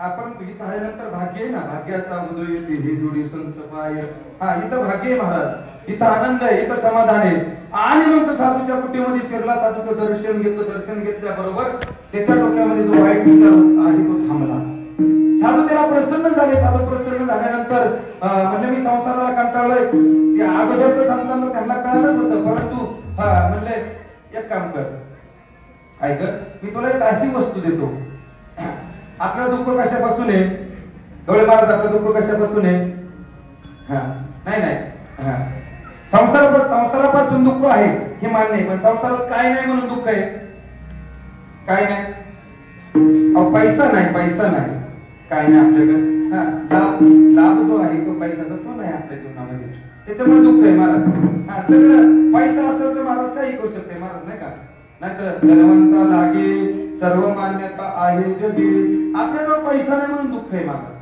परंतु इथं आल्यानंतर भाग्य आहे ना, भाग्याचा उदय येते ही जोडी संत पाय. इथं भाग्य आहे महाराज, इथं आनंद आहे, इथं समाधान आहे. आणि मग तो साधूच्या कुटीमध्ये शिरला, साधूचं दर्शन घेतलं. दर्शन घेतल्याबरोबर त्याच्या डोक्यामध्ये जो वाईट विचार आहे तो थांबला. साधू त्याला प्रसन्न झाले. साधू प्रसन्न झाल्यानंतर म्हणजे मी संसाराला कंटाळलोय. ते अगोदरच सांगताना त्यांना कळलंच होतं, परंतु म्हणले एक काम कर, ऐक, मी तुला एक अशी वस्तू देतो. आपलं दुःख कशापासून आहे? डोळे महाराज, आपलं दुःख कशापासून आहे? नाही संसारापासून दुःख आहे हे मान्य आहे, पण संसारात काय नाही म्हणून दुःख आहे? काय नाही? पैसा नाही, पैसा नाही, काय नाही आपल्याकडे. लाभ जो आहे तो पैशाचा, तो नाही आपल्या जीवनामध्ये, त्याच्यामुळे दुःख आहे महाराज. सगळं पैसा असेल तर महाराज काही करू शकते महाराज, नाही का? नाहीतर धनवंता लागे सर्व मान्यता आहे जगी. आपल्याजवळ पैसा नाही म्हणून दुःख आहे महाराज.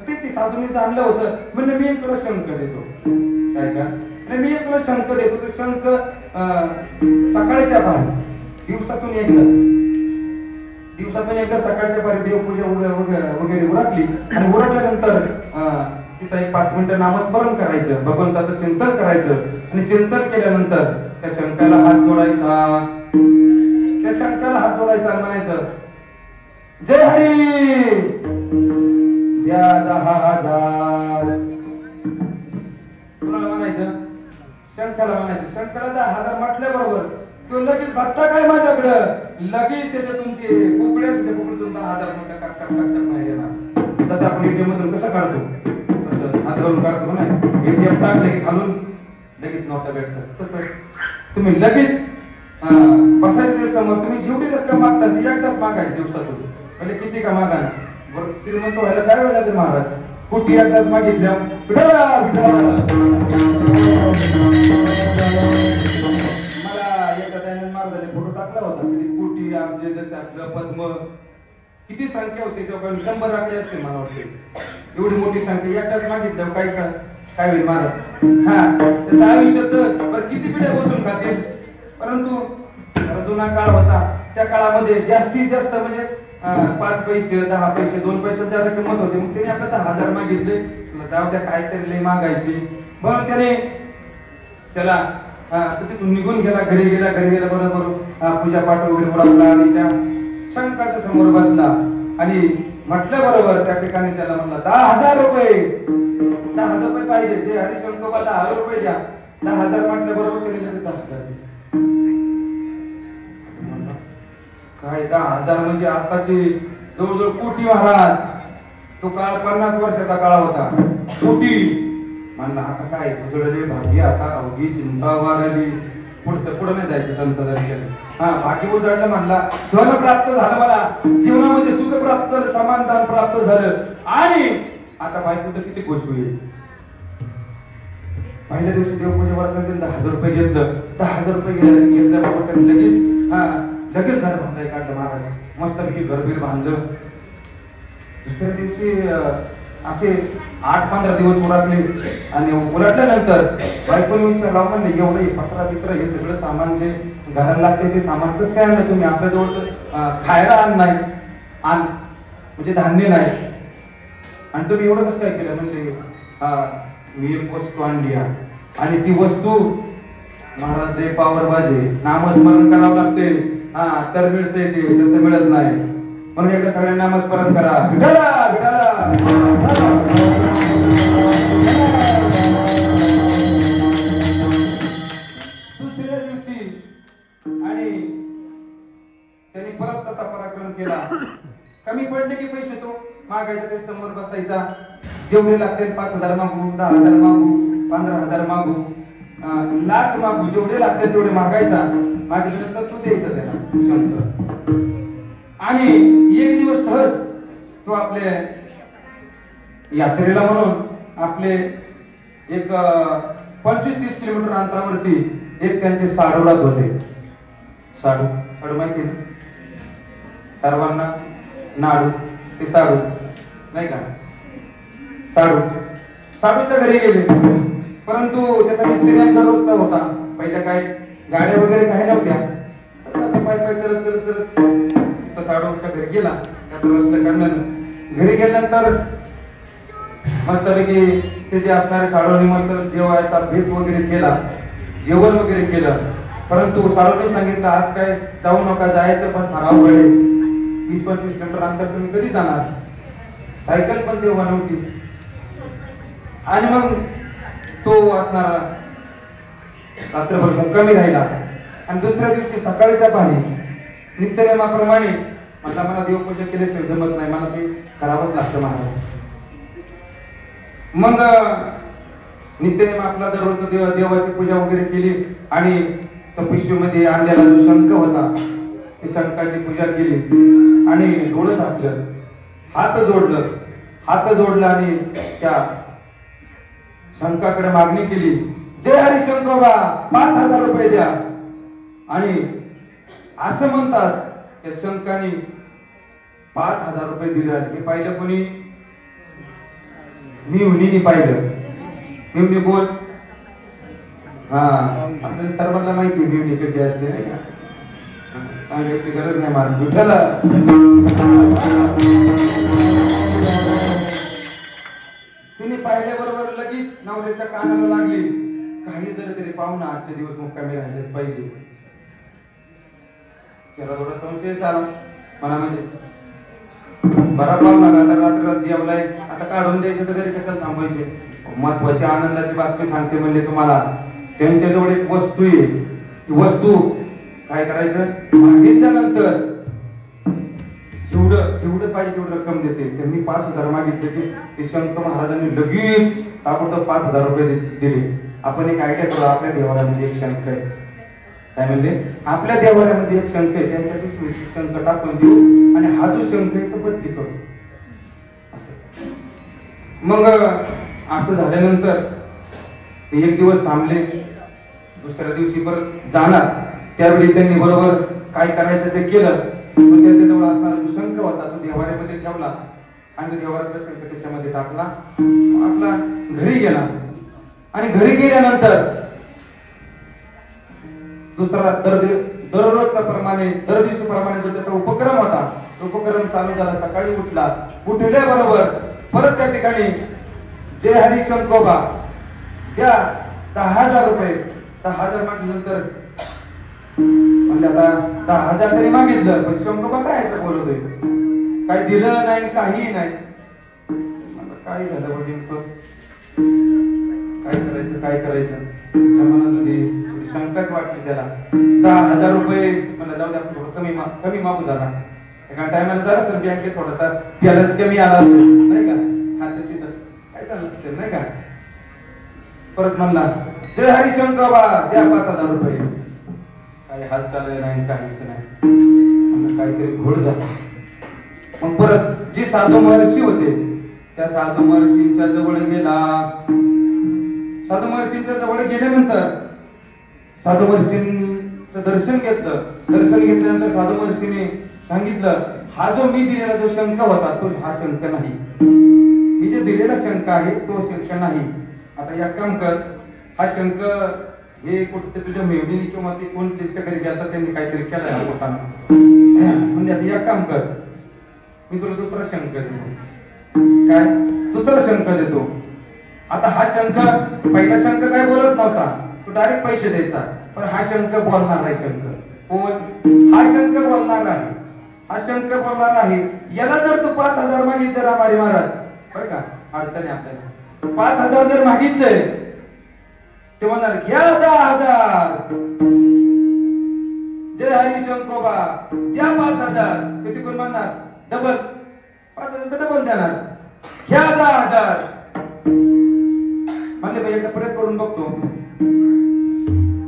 ते साधूने जाणलं होतं. म्हणजे मी एक तुला शंख देतो, काय का? मी एक तुला शंख देतो. तो शंख सकाळच्या पारी, दिवसातून एकदा सकाळच्या पारी देवपूजा वगैरे उरकली आणि उरकल्यानंतर तिथं एक 5 मिनिटं नामस्मरण करायचं, भगवंताचं चिंतन करायचं. आणि चिंतन केल्यानंतर त्या शंखाला हात जोडायचा. त्या शंखाला हात जोडायचा आणि म्हणायचं, जय हरी, द्या 10,000. कुणाला म्हणायचं? शंखाला म्हणायचं. शंखाला 10,000 म्हटल्याबरोबर तो लगेच बघता काय माझ्याकडं, लगेच त्याच्यातून ते कुकडे असते, कुकडीतून 10,000 नोटा काढतात बाहेर येणार. तसं आपण एटीएम मधून कसं काढतो, तसं हात घालून काढतो ना. एटीएम टाकले की घालून लगेच नोटा भेटतात. तसं तुम्ही लगेच बसायचं ते समोर. तुम्ही जेवढी रक्कम मागता ती एकदाच मागायची दिवसातून. म्हणजे किती का मागा, श्रीमंत व्हायला काय वेळ लागेल महाराज? कुठे एकदाच मागितल्या. महाराजांनी फोटो टाकला होता, कोटी आमचे दशाक्ष पद्म किती संख्या होती, 100 आकडे असते मला वाटते. एवढी मोठी संख्या एकदाच मागितल्यावर काय होईल महाराज? त्याचं आयुष्याचं किती पिढ्या बसून खातील. परंतु जुना काळ होता, त्या काळामध्ये जास्तीत जास्त म्हणजे 5 पैसे 10 पैसे 2 पैसे ज्यादा किंमत होती. मग त्याने आपल्या 10,000 मागितले. जाऊ द्या, काहीतरी लई मागायची म्हणून त्याने त्याला तिथून निघून गेला. घरी गेला बरोबर पूजा पाठ वगैरे उरकला आणि त्या शंखाच्या समोर बसला आणि म्हटल्याबरोबर त्या ठिकाणी त्याला म्हणला, 10,000 रुपये, 10,000 रुपये पाहिजे. जे हरिशंकोबा 10,000 रुपये द्या. 10,000 म्हटल्याबरोबर त्याने लगेच 10,000 दिले. काय 10,000 म्हणजे आताची जवळजवळ कोटी महाराज. तो काळ 50 वर्षाचा काळ होता. कोटी म्हणला, आता काय तुझडले भाग्य, आता अवघी चिंता वारली. पुढं नाही जायचं संत दर्शन. भाग्य उजळलं म्हणला, धन प्राप्त झालं, मला जीवनामध्ये सुख प्राप्त झालं, समाधान प्राप्त झालं. आणि आता बायको तर किती खुश होईल. पहिल्या दिवशी देवपूजा वर्गात 10,000 रुपये घेतलं. 10,000 रुपये घेतल्याबरोबर लगेच घर बांधाय काढलं महाराज. मस्तपैकी घरबीर बांधलं. दुसऱ्या दिवशी असे 8-15 दिवस उलटले आणि उलटल्यानंतर बायकोने विचारलं, म्हणले एवढं पत्रा बित्रा हे सगळं सामान जे घराला लागते ते सामान कसं काय आणलं तुम्ही? आपल्याजवळ खायला अन्न नाही, म्हणजे धान्य नाही, आणि तुम्ही एवढं कसं काय केलं? म्हणजे मी एक वस्तू आणली आणि ती वस्तू महाराज लय पावर बाजे, नामस्मरण करावं लागते तर मिळते, ते तसं मिळत नाही. म्हणून एकदा सगळ्यांना नामस्मरण करा, विठाला विठाला. दुसऱ्या दिवशी आणि त्यांनी परत तसा पराक्रम केला. कमी पडले की पैसे तो मागायचा, ते समोर बसायचा. जेवढे लागते 5,000 मागू, 10,000 मागू, 15,000 मागू, लाख मागू, जेवढे लागते तेवढे मागायचा. मागितल्यानंतर तो द्यायचा त्याला शंकर. आणि एक दिवस सहज तो आपले यात्रेला म्हणून आपले एक 25-30 किलोमीटर अंतरावरती एक त्यांचे साडू राहत होते. साडू माहिती ना सर्वांना? नाडू ते साडू नाही का? साडूच्या घरी गेले, परंतु त्याचा नित्यनेम दररोजचा होता. पहिल्या काय गाड्या वगैरे काही नव्हत्या, पाय पाय चलत चलत चलत तिथं साडूच्या घरी गेला. त्याचं रस्ते करण्यानं घरी गेल्यानंतर मस्तपैकी ते जे असणारे साडूने मस्त जेवायचा भेट वगैरे केला, जेवण वगैरे केलं. परंतु साडूने सांगितलं आज काय जाऊ नका, जायचं पण फार अवघड आहे. 20-25 किलोमीटर अंतर तुम्ही कधी जाणार, सायकल पण तेव्हा नव्हती. आणि मग तो असणारा रात्रभर कमी राहिला आणि दुसऱ्या दिवशी सकाळच्या पाणी नित्यनेमाप्रमाणे म्हटलं मला देवपूजा केल्याशिवाय जमत नाही, मला ते करावंच लागतं महाराज. मग नित्यनेम आपला दररोज देवाची पूजा वगैरे केली आणि तो पिशवीमध्ये आणलेला जो शंख होता त्या शंखाची पूजा केली आणि डोळं झाकलं, हात जोडलं आणि त्या शंखाकडे मागणी केली. जय हरी शंखोबा, 5000 रुपये द्या. आणि असं म्हणतात त्या शंखाने 5000 रुपये दिले. हे पाहिलं कोणी? मिवणीने पाहिलं. मिवणी बोल. हा, आपल्याला सर्वांना माहिती मिवणी कशी असते नाही का, सांगायची गरज नाही. मला विठ्ठल तिने पाहिल्याबरोबर लगेच नवऱ्याच्या कानाला लागली, काही झालं तरी पाहुणा आजच्या दिवस मुक्कामी राहायलाच पाहिजे. त्याला थोडा संशय आला मनामध्ये, बरा पाहुणा आता रात्र जेवलाय, आता काढून द्यायचं तर घरी कशाला थांबायचे. महत्वाची आनंदाची बातमी सांगते म्हणले तुम्हाला. त्यांच्याजवळ एक वस्तू आहे, ती वस्तू काय करायचं, मागितल्यानंतर जेवढं पाहिजे तेवढी रक्कम देते. त्यांनी 5000 मागितले, ते शंख महाराजांनी लगेच ताबडतोब 5000 रुपये दिले. आपण एक आयडिया करू, आपल्या देवालयामध्ये एक शंख आहे. काय म्हणले? आपल्या देवालयामध्ये एक शंख आहे, त्यांच्यासाठी शंख टाकून देऊ आणि हा जो शंख आहे तो बदली करू. असं मग असं झाल्यानंतर ते एक दिवस थांबले, दुसऱ्या दिवशी परत जाणार. त्यावेळी त्यांनी बरोबर काय करायचं ते केलं. त्याच्याजवळ असणारा जो शंख होता तो देवाऱ्यामध्ये ठेवला आणि देवाऱ्यातला शंख त्याच्यामध्ये टाकला. आपला घरी गेला आणि घरी गेल्यानंतर दुसरा दररोजच्या प्रमाणे दर दिवशीप्रमाणे जो त्याचा उपक्रम होता, उपक्रम चालू झाला. सकाळी उठल्याबरोबर परत त्या ठिकाणी जय हरी शंखोबा द्या 10,000 रुपये. 10,000 म्हटल्यानंतर म्हणजे आता 10,000 तरी मागितलं, पण शंखोबा काय असं बोलतोय, काय दिलं नाही, काही नाही. काय झालं वडील, काय करायचं त्याच्या मनामध्ये शंकाच वाटली त्याला. 10,000 रुपये मला जाऊ द्या, थोडं कमी मागू झाला. एका टायमाला झाला सर बँकेत थोडासा बॅलन्स कमी आला असेल नाही का, खात्यात तिथं काय झालं असेल नाही का. परत म्हणला जय हरी शंखोबा द्या 5,000 रुपये. काही हालचाल नाही, काहीच नाही, काहीतरी घोळ झाला. मग परत जे साधू महर्षी होते त्या साधू महर्षींच्या जवळ गेला. साधू महर्षींच्या जवळ गेल्यानंतर साधू महर्षींचं दर्शन घेतलं. दर्शन घेतल्यानंतर साधू महर्षीने सांगितलं, हा जो मी दिलेला जो शंख होता तो हा शंख नाही, मी जे दिलेला शंख आहे तो शंख नाही. आता एक काम कर, हा शंख हे कुठे तुझ्या मेवणीने किंवा ते कोण त्यांच्या घरी गेला त्यांनी काहीतरी केलं हा पोटानं, म्हणजे आता एक काम कर, मी तुला दुसरा शंख देतो. काय? दुसरा शंख देतो. आता हा शंख, पहिला शंख काय बोलत नव्हता, तू डायरेक्ट पैसे द्यायचा. पण हा शंख बोलणार आहे. शंख कोण? हा शंख बोलणार आहे. हा शंख बोलणार आहे. याला जर तू 5,000 मागितले रामारी महाराज, बरं का अडचणी आपल्याला, 5,000 जर मागितले ते म्हणणार घ्या 10,000. जय हरी शंखोबा द्या 5,000. ते तिकडून म्हणणार डबल 5,000 डबल देणार, घ्या 10,000. म्हणले भाई एकदा प्रयोग करून बघतो.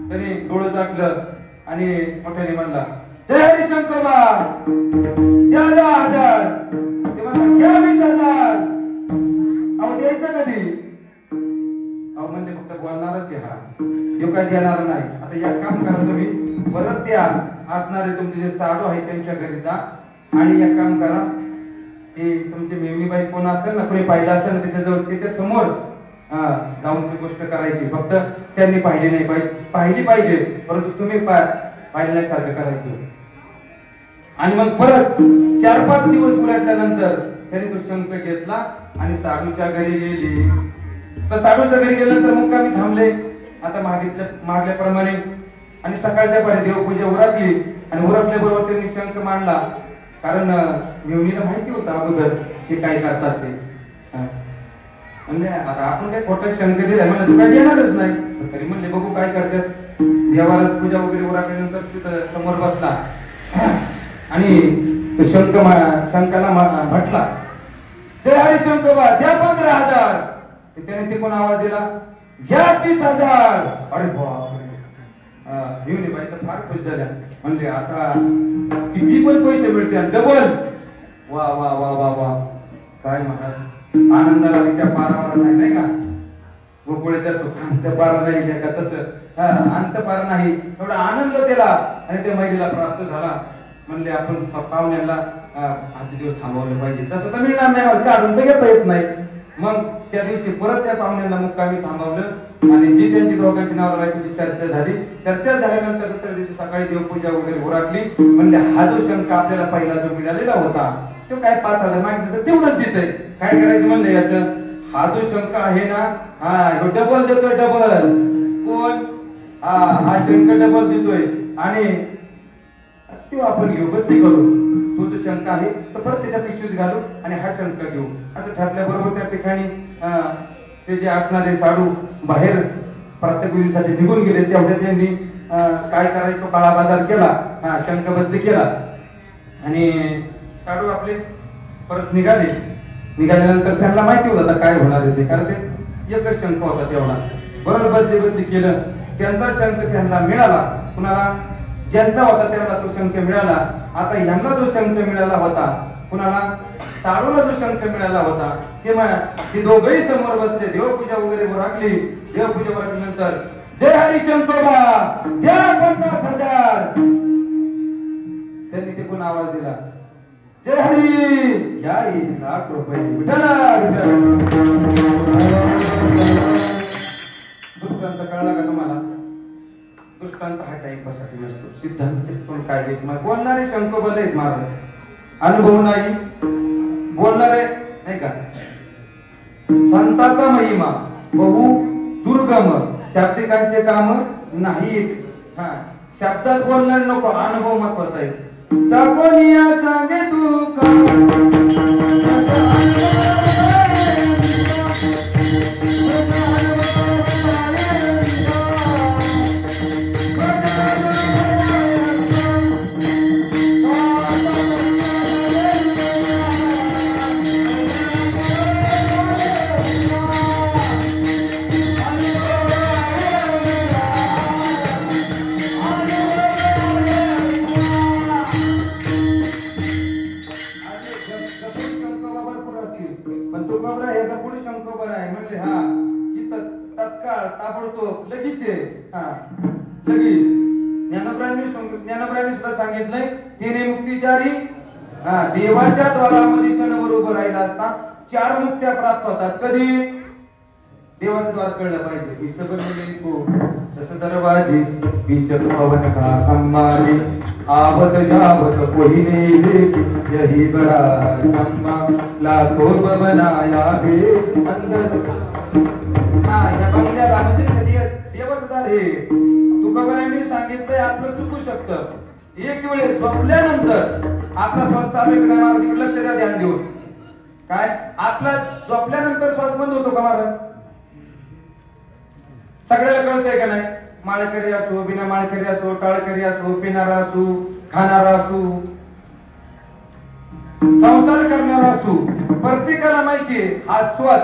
त्याने डोळं झाकलं आणि मोठ्याने म्हणला जय हरी शंखोबा द्या 10,000. ते म्हणला घ्या 20,000. अहो द्यायचं कधी? अहो म्हणले फक्त बोलणारच आहे हा, यो काय देणार नाही. आता या काम करा तुम्ही, परत त्या असणारे तुमचे जे साडू आहे त्यांच्या घरी जा आणि एक काम करा, ते तुमचे मेवणीबाई कोण असेल ना, कोणी पाहिलं असेल ना त्याच्याजवळ त्याच्या समोर जाऊन ती गोष्ट करायची, फक्त त्यांनी पाहिली नाही पाहिली पाहिजे, परंतु तुम्ही पाहिल्यासारखं करायचं. आणि मग परत 4-5 दिवस उलटल्यानंतर त्यांनी तो शंख घेतला आणि साडूच्या घरी गेली. तर साडूच्या घरी गेल्यानंतर मुक्कामी थांबले आता मागल्याप्रमाणे. आणि सकाळच्या पारी देवपूजा उरकली आणि उरकल्याबरोबर त्यांनी शंख मांडला, कारण मेवणीला माहिती होतं अगोदर ते काय करतात ते. म्हणले आता आपण काय खोटं शंख दिलाय, म्हणलं तू काय देणारच नाही. तरी म्हणले बघू काय करतात. देवारात पूजा वगैरे उरकल्यानंतर तिथं समोर बसला आणि तो शंखाला म्हटला, जय हरिशंकोबा, द्या 15,000. त्याने ते पण आवाज दिला, घ्या 30,000. अरे बापरे, बाई तर फार खुश झाल्या. म्हणले आता किती पण पैसे मिळते, डबल. वा वा वा वा वा, काय महाराज आनंदाला तिच्या पारावर नाही का. गोकुळाच्या सुखांत पार नाही का, तसं अंत पार नाही, एवढा आनंद त्याला आणि त्या महिलेला प्राप्त झाला. म्हणले आपण पाहुण्याला 5 दिवस थांबवलं पाहिजे, तसं तर मिळणार नाही, काढून तर घेता येत नाही. मग त्या दिवशी परत त्या पाहुण्यांना मुक्कामी थांबवलं आणि जी त्यांची दोघांची नावाला बायकोची चर्चा झाली. चर्चा झाल्यानंतर दुसऱ्या दिवशी सकाळी देवपूजा वगैरे उरकली. म्हणजे हा जो शंख आपल्याला पहिला जो मिळालेला होता तो काय 5,000 मागितलं तर तेवढंच देतय, काय करायचं म्हणलं याचं. हा जो शंख आहे ना, डबल देतोय, डबल. कोण? हा शंख डबल देतोय आणि तो आपण घेऊ, बदली करू. तो जो शंख आहे तो परत त्याच्या पिशवीत घालू आणि हा शंख घेऊ, असं ठरल्याबरोबर त्या ठिकाणी ते जे असणारे साडू बाहेर प्रत्येक विधीसाठी निघून गेले. तेवढ्या त्यांनी काय करायचं तो काळा बाजार केला, शंख बदली केला आणि साडू आपले परत निघाल्यानंतर त्यांना माहिती होतं आता काय होणार आहे ते, कारण ते एकच शंख होता तेवढा. बरोबर बदली केलं, त्यांचा शंख त्यांना मिळाला. कुणाला? ज्यांचा होता त्यांना तो शंख मिळाला. आता ह्यांना जो शंख मिळाला होता, कुणाला? साडूला जो शंख मिळाला होता, ते दोघेही समोर बसले. देवपूजा वगैरे उरकली. देवपूजा उरकल्यानंतर जय हरिशंकोबा, द्या 50,000. त्यांनी ते कोण आवाज दिला, जय हरी, घ्या 1,00,000 रुपये. दृष्टांत कळला का तुम्हाला? दृष्टांत हा टाइमपाससाठी नसतो, सिद्धांत काय घ्यायचं. मला बोलणारे शंकोबल आहेत महाराज, अनुभव नाही बोलणारे नाही का. संताचा महिमा बहु दुर्गम, शाब्दिकांचे काम नाहीत. शब्दात बोलणार नको, अनुभव महत्वाचा आहे. चाकोनिया सांगे तू ज्ञानोबांनी सुद्धा सांगितलंय, तिने मुक्तीचारी देवाच्या द्वारामध्ये क्षणभर उभं राहिला असता 4 मुक्त्या प्राप्त होतात. कधी? देवाचं द्वार कळलं पाहिजे. ही सबर मिळेल को तसं दरवाजे बीचक पवन का अंबारी आवत जावत कोही ने यही बड़ा चंबा लाखो बनाया बे अंदर. या बंगल्याला म्हणजे देवाचं दार हे तुकोबांनी सांगितलंय. आपलं चुकू शकतं. एक वेळेस झोपल्यानंतर आपला श्वास चालू आहे का महाराज, इकडे लक्ष द्या, ध्यान देऊन. काय आपला झोपल्यानंतर श्वास बंद होतो का महाराज? सगळ्याला कळतंय का नाही? माळकरी असो, बिना माळकरी असो, टाळकरी असो, पिणारा असो, खाणारा असो, संसार करणारा असो, प्रत्येकाला माहितीये हा श्वास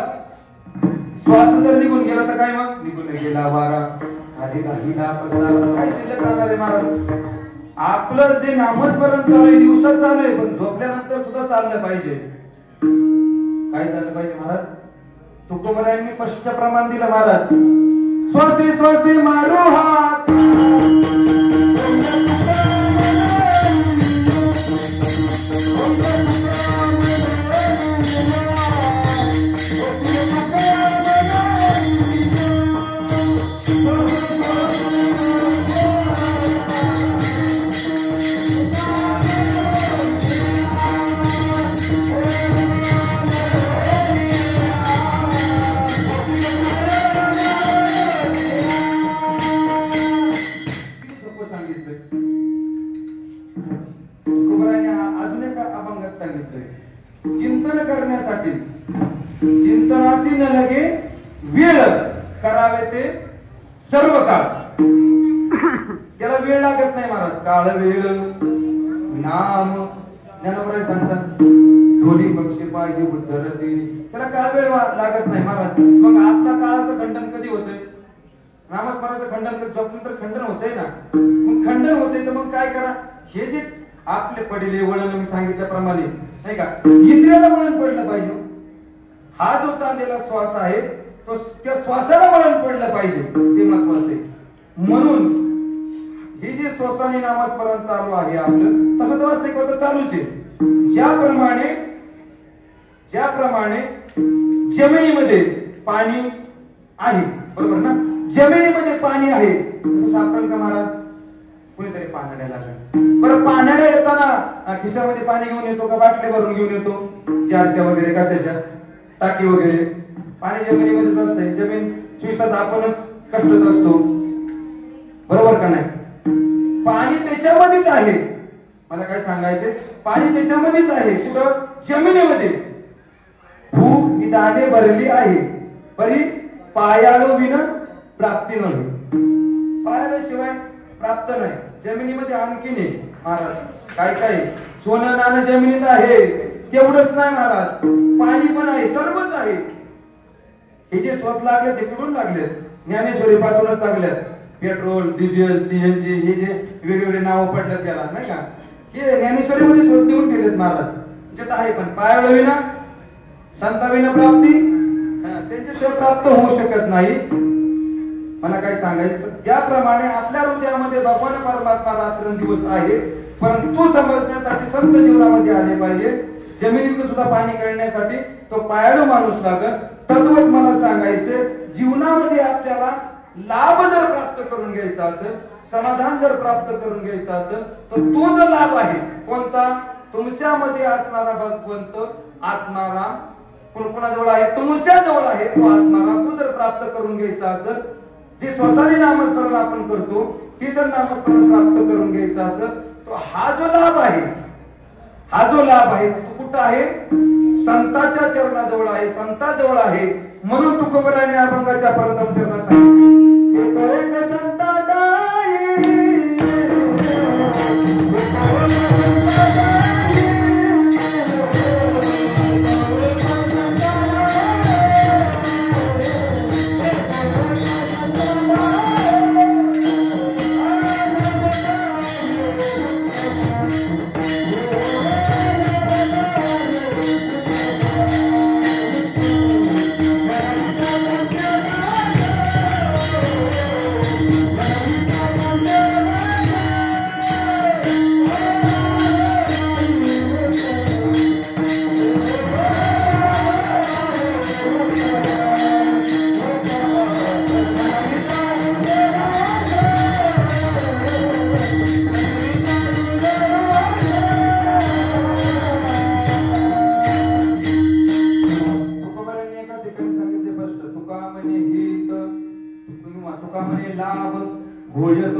जर निघून गेला तर काय? मग निघून गेला वारा, आधी राहिला पसारा, काय शिल्लक राहणार आहे महाराज? आपलं जे नामस्मरण चालू आहे दिवसात चालू आहे, पण झोपल्यानंतर सुद्धा चाललं पाहिजे. काय झालं पाहिजे महाराज? तुकोबांनी स्पष्ट प्रमाण दिलं महाराज. श्वासे श्वासे मारू हात, चिंतन करण्यासाठी चिंतनासी न लगे वेळ करावे ते सर्व काळ. त्याला वेळ लागत नाही महाराज. काळ वेळ नाम ज्ञानोबराय सांगतात दोन्ही पक्षी पाहिजे बुद्धरती. त्याला काळ वेळ लागत नाही महाराज. मग आपल्या काळाचं खंडन कधी होतंय? नामस्मरणाचं खंडन जपून तर खंडन होतंय ना. मग खंडन होतंय तर मग काय करा? हे जे आपले पडले वळण मी सांगितल्याप्रमाणे नाही का इंद्रियाला वळण पडलं पाहिजे. हा जो चाललेला श्वास आहे तो त्या श्वासाला वळण पडलं पाहिजे, ते महत्वाचं आहे. म्हणून हे जे श्वासाने नामस्मरण चालू आहे आपलं तसं तर वास्तविक होतं चालूच आहे. ज्याप्रमाणे जमिनीमध्ये पाणी आहे बरोबर ना. जमिनीमध्ये पाणी आहे तसं सापडेल का महाराज? कुणीतरी पाण्याला लागेल. बरं पाण्याला येताना खिशामध्ये पाणी घेऊन येतो का बाटल्या भरून घेऊन येतो? जारच्या वगैरे कशाच्या टाकी वगैरे. पाणी जमिनीमध्येच असते. जमीन 24 तास आपणच कष्टात असतो बरोबर का नाही? पाणी त्याच्यामध्येच आहे. मला काय सांगायचे? पाणी त्याच्यामध्येच आहे. कुठं? जमिनीमध्ये. भूक निदाने भरली आहे परी पायालो विना प्राप्ती नाही. पायाल्याशिवाय प्राप्त नाही. जमिनीमध्ये आणखीन आहे महाराज. काय काय सोनं नाणं जमिनीत आहे. तेवढंच नाही महाराज, पाणी पण आहे, सर्वच आहे. हे जे स्वत लागले ते कुठून लागले? ज्ञानेश्वरी पासूनच लागले. पेट्रोल, डिझेल, सीएनजी हे जे वेगवेगळे नाव पडले त्याला नाही का, हे ज्ञानेश्वरीमध्ये शोध देऊन ठेवलेत महाराज. त्याच्यात आहे. पण पायाला विना संताविना प्राप्ती, त्यांच्याशिवाय प्राप्त होऊ शकत नाही. मला काय सांगायचं? ज्याप्रमाणे आपल्या हृदयामध्ये भगवान परमात्मा रात्रंदिवस आहे, परंतु समजण्यासाठी संत जीवनामध्ये आले पाहिजे. जमिनीतून सुद्धा पाणी काढण्यासाठी तो पायाळू माणूस लागत. तद्वत मला सांगायचे, जीवनामध्ये आपल्याला लाभ जर प्राप्त करून घ्यायचा असेल, समाधान जर प्राप्त करून घ्यायचा असेल, तर तो जो लाभ आहे कोणता? तुमच्यामध्ये असणारा भगवंत आत्माराम कोणाजवळ आहे? तुमच्या जवळ आहे तो आत्माराम. तो जर प्राप्त करून घ्यायचा असेल, जे स्वसाने नामस्मरण आपण करतो ते जर नामस्मरण प्राप्त करून घ्यायचं असेल, तो हा जो लाभ आहे तो कुठं आहे? संतांच्या चरणाजवळ आहे, संताजवळ आहे. म्हणून तुकोबराने अभंगाच्या परतम चरणात सांगितले,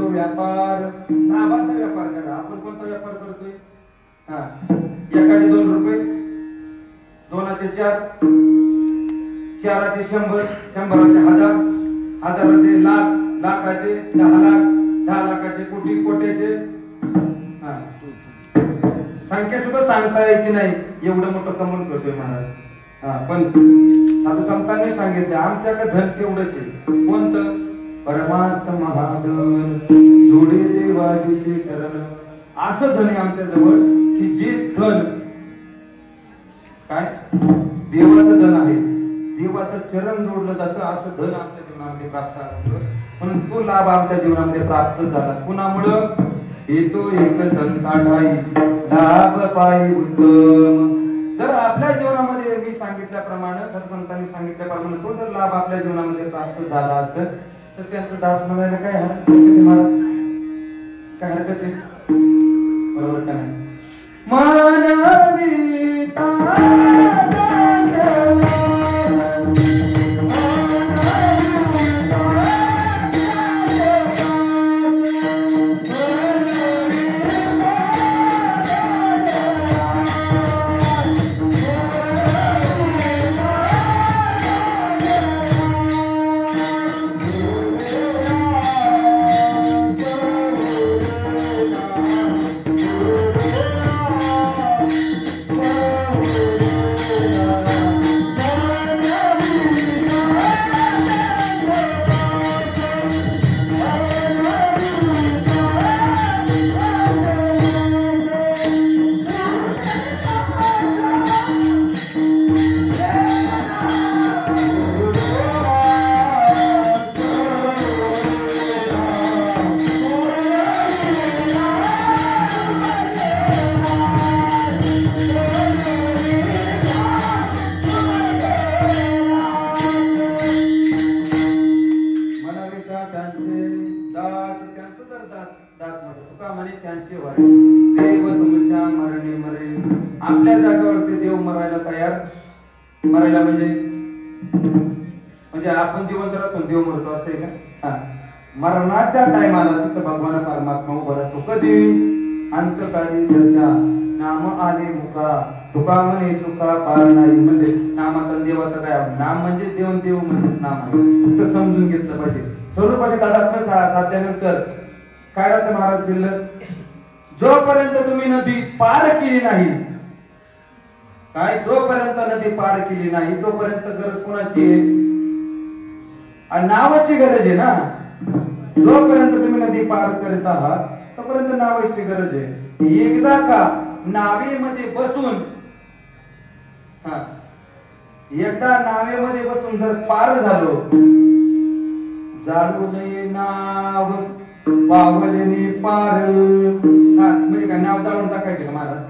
व्यापार. लाभाचा व्यापार करा. आपण कोणता व्यापार करतोय? एकाचे 2 रुपये, 2चे 4, 4चे 100, 100चे 1000, 1000चे लाख, लाखाचे 10 लाख, 10 लाखाचे कोटी, कोट्याचे संख्या सुद्धा सांगता यायची नाही. एवढं मोठं कमवून करतोय महाराज. पण साधू संतांनी सांगितले आमच्याकडे धन तेवढंच आहे. कोणतं? परमात्मा महाधन जोडे देवाचे चरण. असं धन आहे आमच्या जवळ की जे धन काय देवाचं धन आहे, देवाचं चरण जोडलं जातं. असं धन आमच्या जीवनामध्ये प्राप्त होतं. पण तो लाभ आमच्या जीवनामध्ये प्राप्त झाला कुणामुळं? येतो एक संता ठाई लाभ पायी उत्तम. जर आपल्या जीवनामध्ये मी सांगितल्याप्रमाणे संतांनी सांगितल्याप्रमाणे तो जर लाभ आपल्या जीवनामध्ये प्राप्त झाला असेल तर त्यांचं दास म्हणायला काय हरकत आहे महाराज? काय हरकत आहे? बरोबर का नाही? मानवी तुका म्हणे त्यांचे वारे देव तुमच्या मरणी मरे. आपल्या जागेवरती देव मरायला तयार. मरायला म्हणजे आपण जिवंत राहतो देव मरतो असं आहे का? मरणाच्या टायमाला तिथं भगवान परमात्मा उभा राहतो. कधी? अंतकाळी त्याच्या नाम आले मुखा तुका म्हणे सुखा पार नाही. म्हणजे नामाचा देवाचा काय नाम म्हणजे देव म्हणजेच नाम आहे. तर समजून घेतलं पाहिजे. स्वरूपाच्या तादात्म्य साधल्यानंतर काय राहतं महाराज शिल्लक? जोपर्यंत तुम्ही नदी पार केली नाही, काय जोपर्यंत नदी पार केली नाही तोपर्यंत गरज कोणाची आहे? नावाची गरज आहे ना. जोपर्यंत तुम्ही नदी पार करत आहात तोपर्यंत नावाची गरज आहे. एकदा का नावेमध्ये बसून एकदा नावेमध्ये बसून जर पार झालो, जाडू नये नाव पावलेने पार. म्हणजे काय नाव जाळून टाकायचे का महाराज?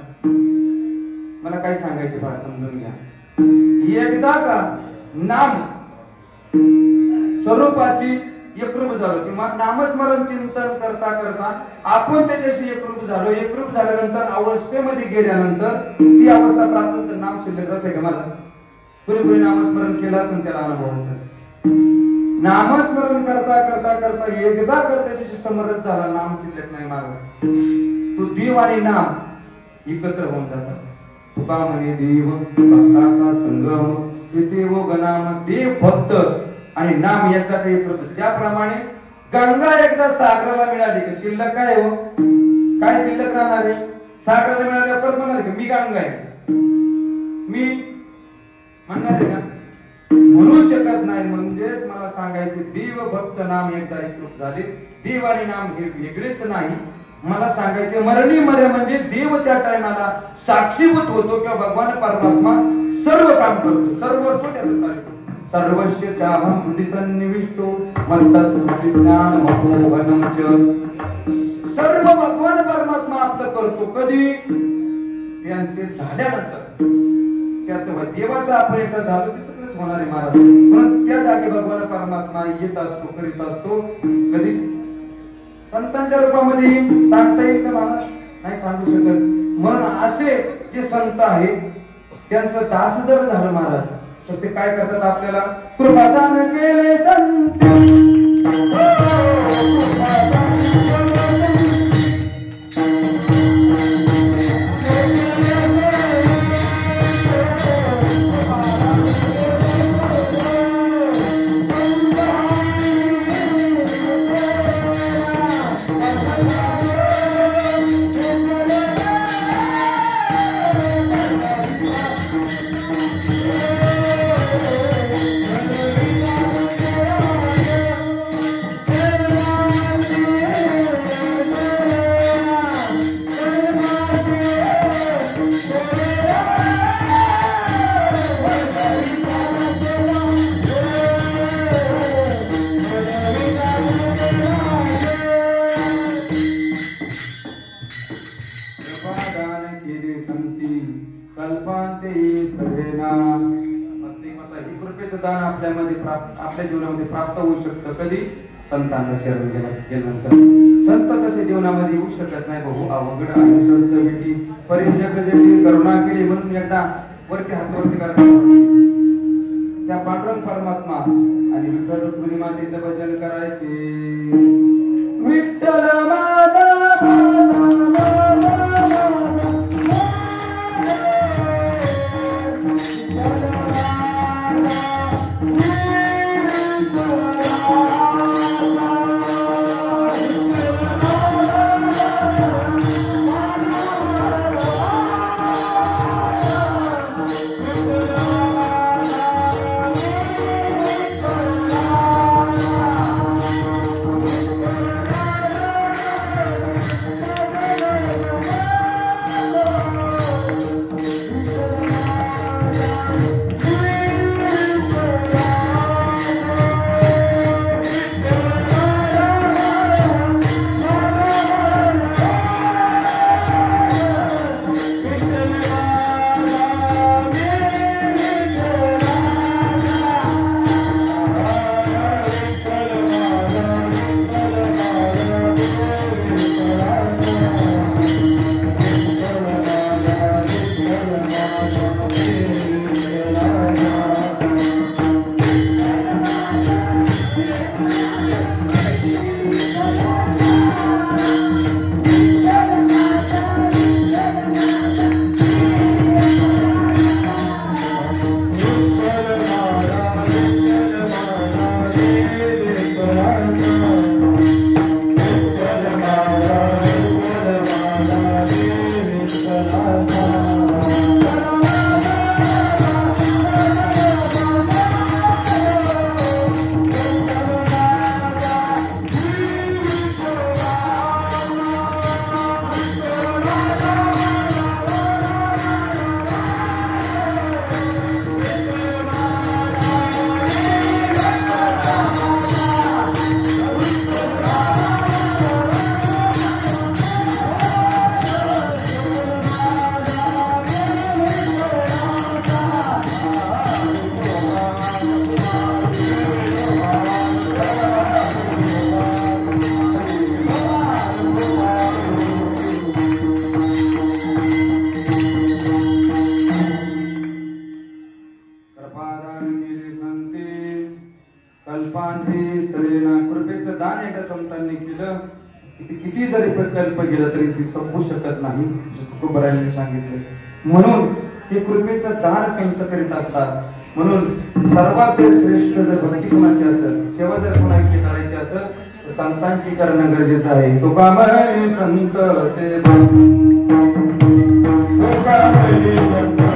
मला काय सांगायचे बा समजून घ्या. एकदा का नाम स्वरूपाशी एकरूप झालो किंवा नामस्मरण चिंतन करता करता आपण त्याच्याशी एकरूप झालो. एकरूप झाल्यानंतर अवस्थेमध्ये गेल्यानंतर ती अवस्था प्राप्त नाम शिल्लक राहते का महाराज? पुढे नामस्मरण केलं असेल त्याला अनुभव असेल. नामस्मरण करता करता करता एकदा कर त्याच्याशी समरस झाला, नाम शिल्लक नाही महाराज. तो देव आणि नाम एकत्र होऊन जातात. तुका म्हणे देव भक्ताचा संगम तिथे वो गणाम. देव भक्त आणि नाम एकदा काही करतो. ज्याप्रमाणे गंगा एकदा सागराला मिळाली की शिल्लक काय हो? काय शिल्लक राहणार आहे? सागराला मिळाल्यावर परत म्हणाले की मी गंगा आहे, मी म्हणणार आहे का? म्हणू शकत नाही. म्हणजेच मला सांगायचे देव भक्त नाम एकदा एकरूप झाले. देव आणि नाम हे वेगळेच नाही. मला सांगायचे मरणी मरे म्हणजे देव त्या टायमाला साक्षीभूत होतो किंवा भगवान परमात्मा सर्व काम करतो. सर्वस्व त्याचं चालतो. सर्वस्य चाहं हृदि सन्निविष्टो मत्तस्मृति ज्ञान मपोहनं च. सर्व भगवान परमात्मा आपलं करतो. कधी? त्यांचे झाल्यानंतर. त्याचं देवाचं आपण एकदा झालो की सगळंच होणार आहे महाराज. म्हणून त्या जागी भगवान परमात्मा येत असतो, करीत असतो. कधी संतांच्या रूपामध्ये सांगता येईल का महाराज? नाही सांगू शकत. म्हणून असे जे संत आहेत त्यांचं दास जर झालं महाराज तर ते काय करतात? आपल्याला कृपादान केले संत. आपल्या जीवनामध्ये प्राप्त होऊ शकतं. कधी? संतांना शरण गेल्यानंतर. संत कसे जीवनामध्ये येऊ शकत नाही भाऊ? अवघड आहे संत भेटी परिजक जटी करुणा केली. म्हणून एकदा वरती हातवरती करायचं. त्या पांडुरंग परमात्मा आणि विठ्ठल रुक्मिणी मातेचं भजन करायचे. विठ्ठल माझा आंधी सरेना कृपेचं दान एका संतांनी केलं किती जरी प्रकल्प केला तरी ती संपू शकत नाही तुकोबरायांनी सांगितलं म्हणून हे कृपेचं दान संत करीत असतात म्हणून सर्वात श्रेष्ठ जर भक्ती कोणाची असेल सेवा जर कोणाची करायची असेल तर संतांची करणं गरजेचं आहे तुका म्हणे संत सेवा तुका म्हणे संत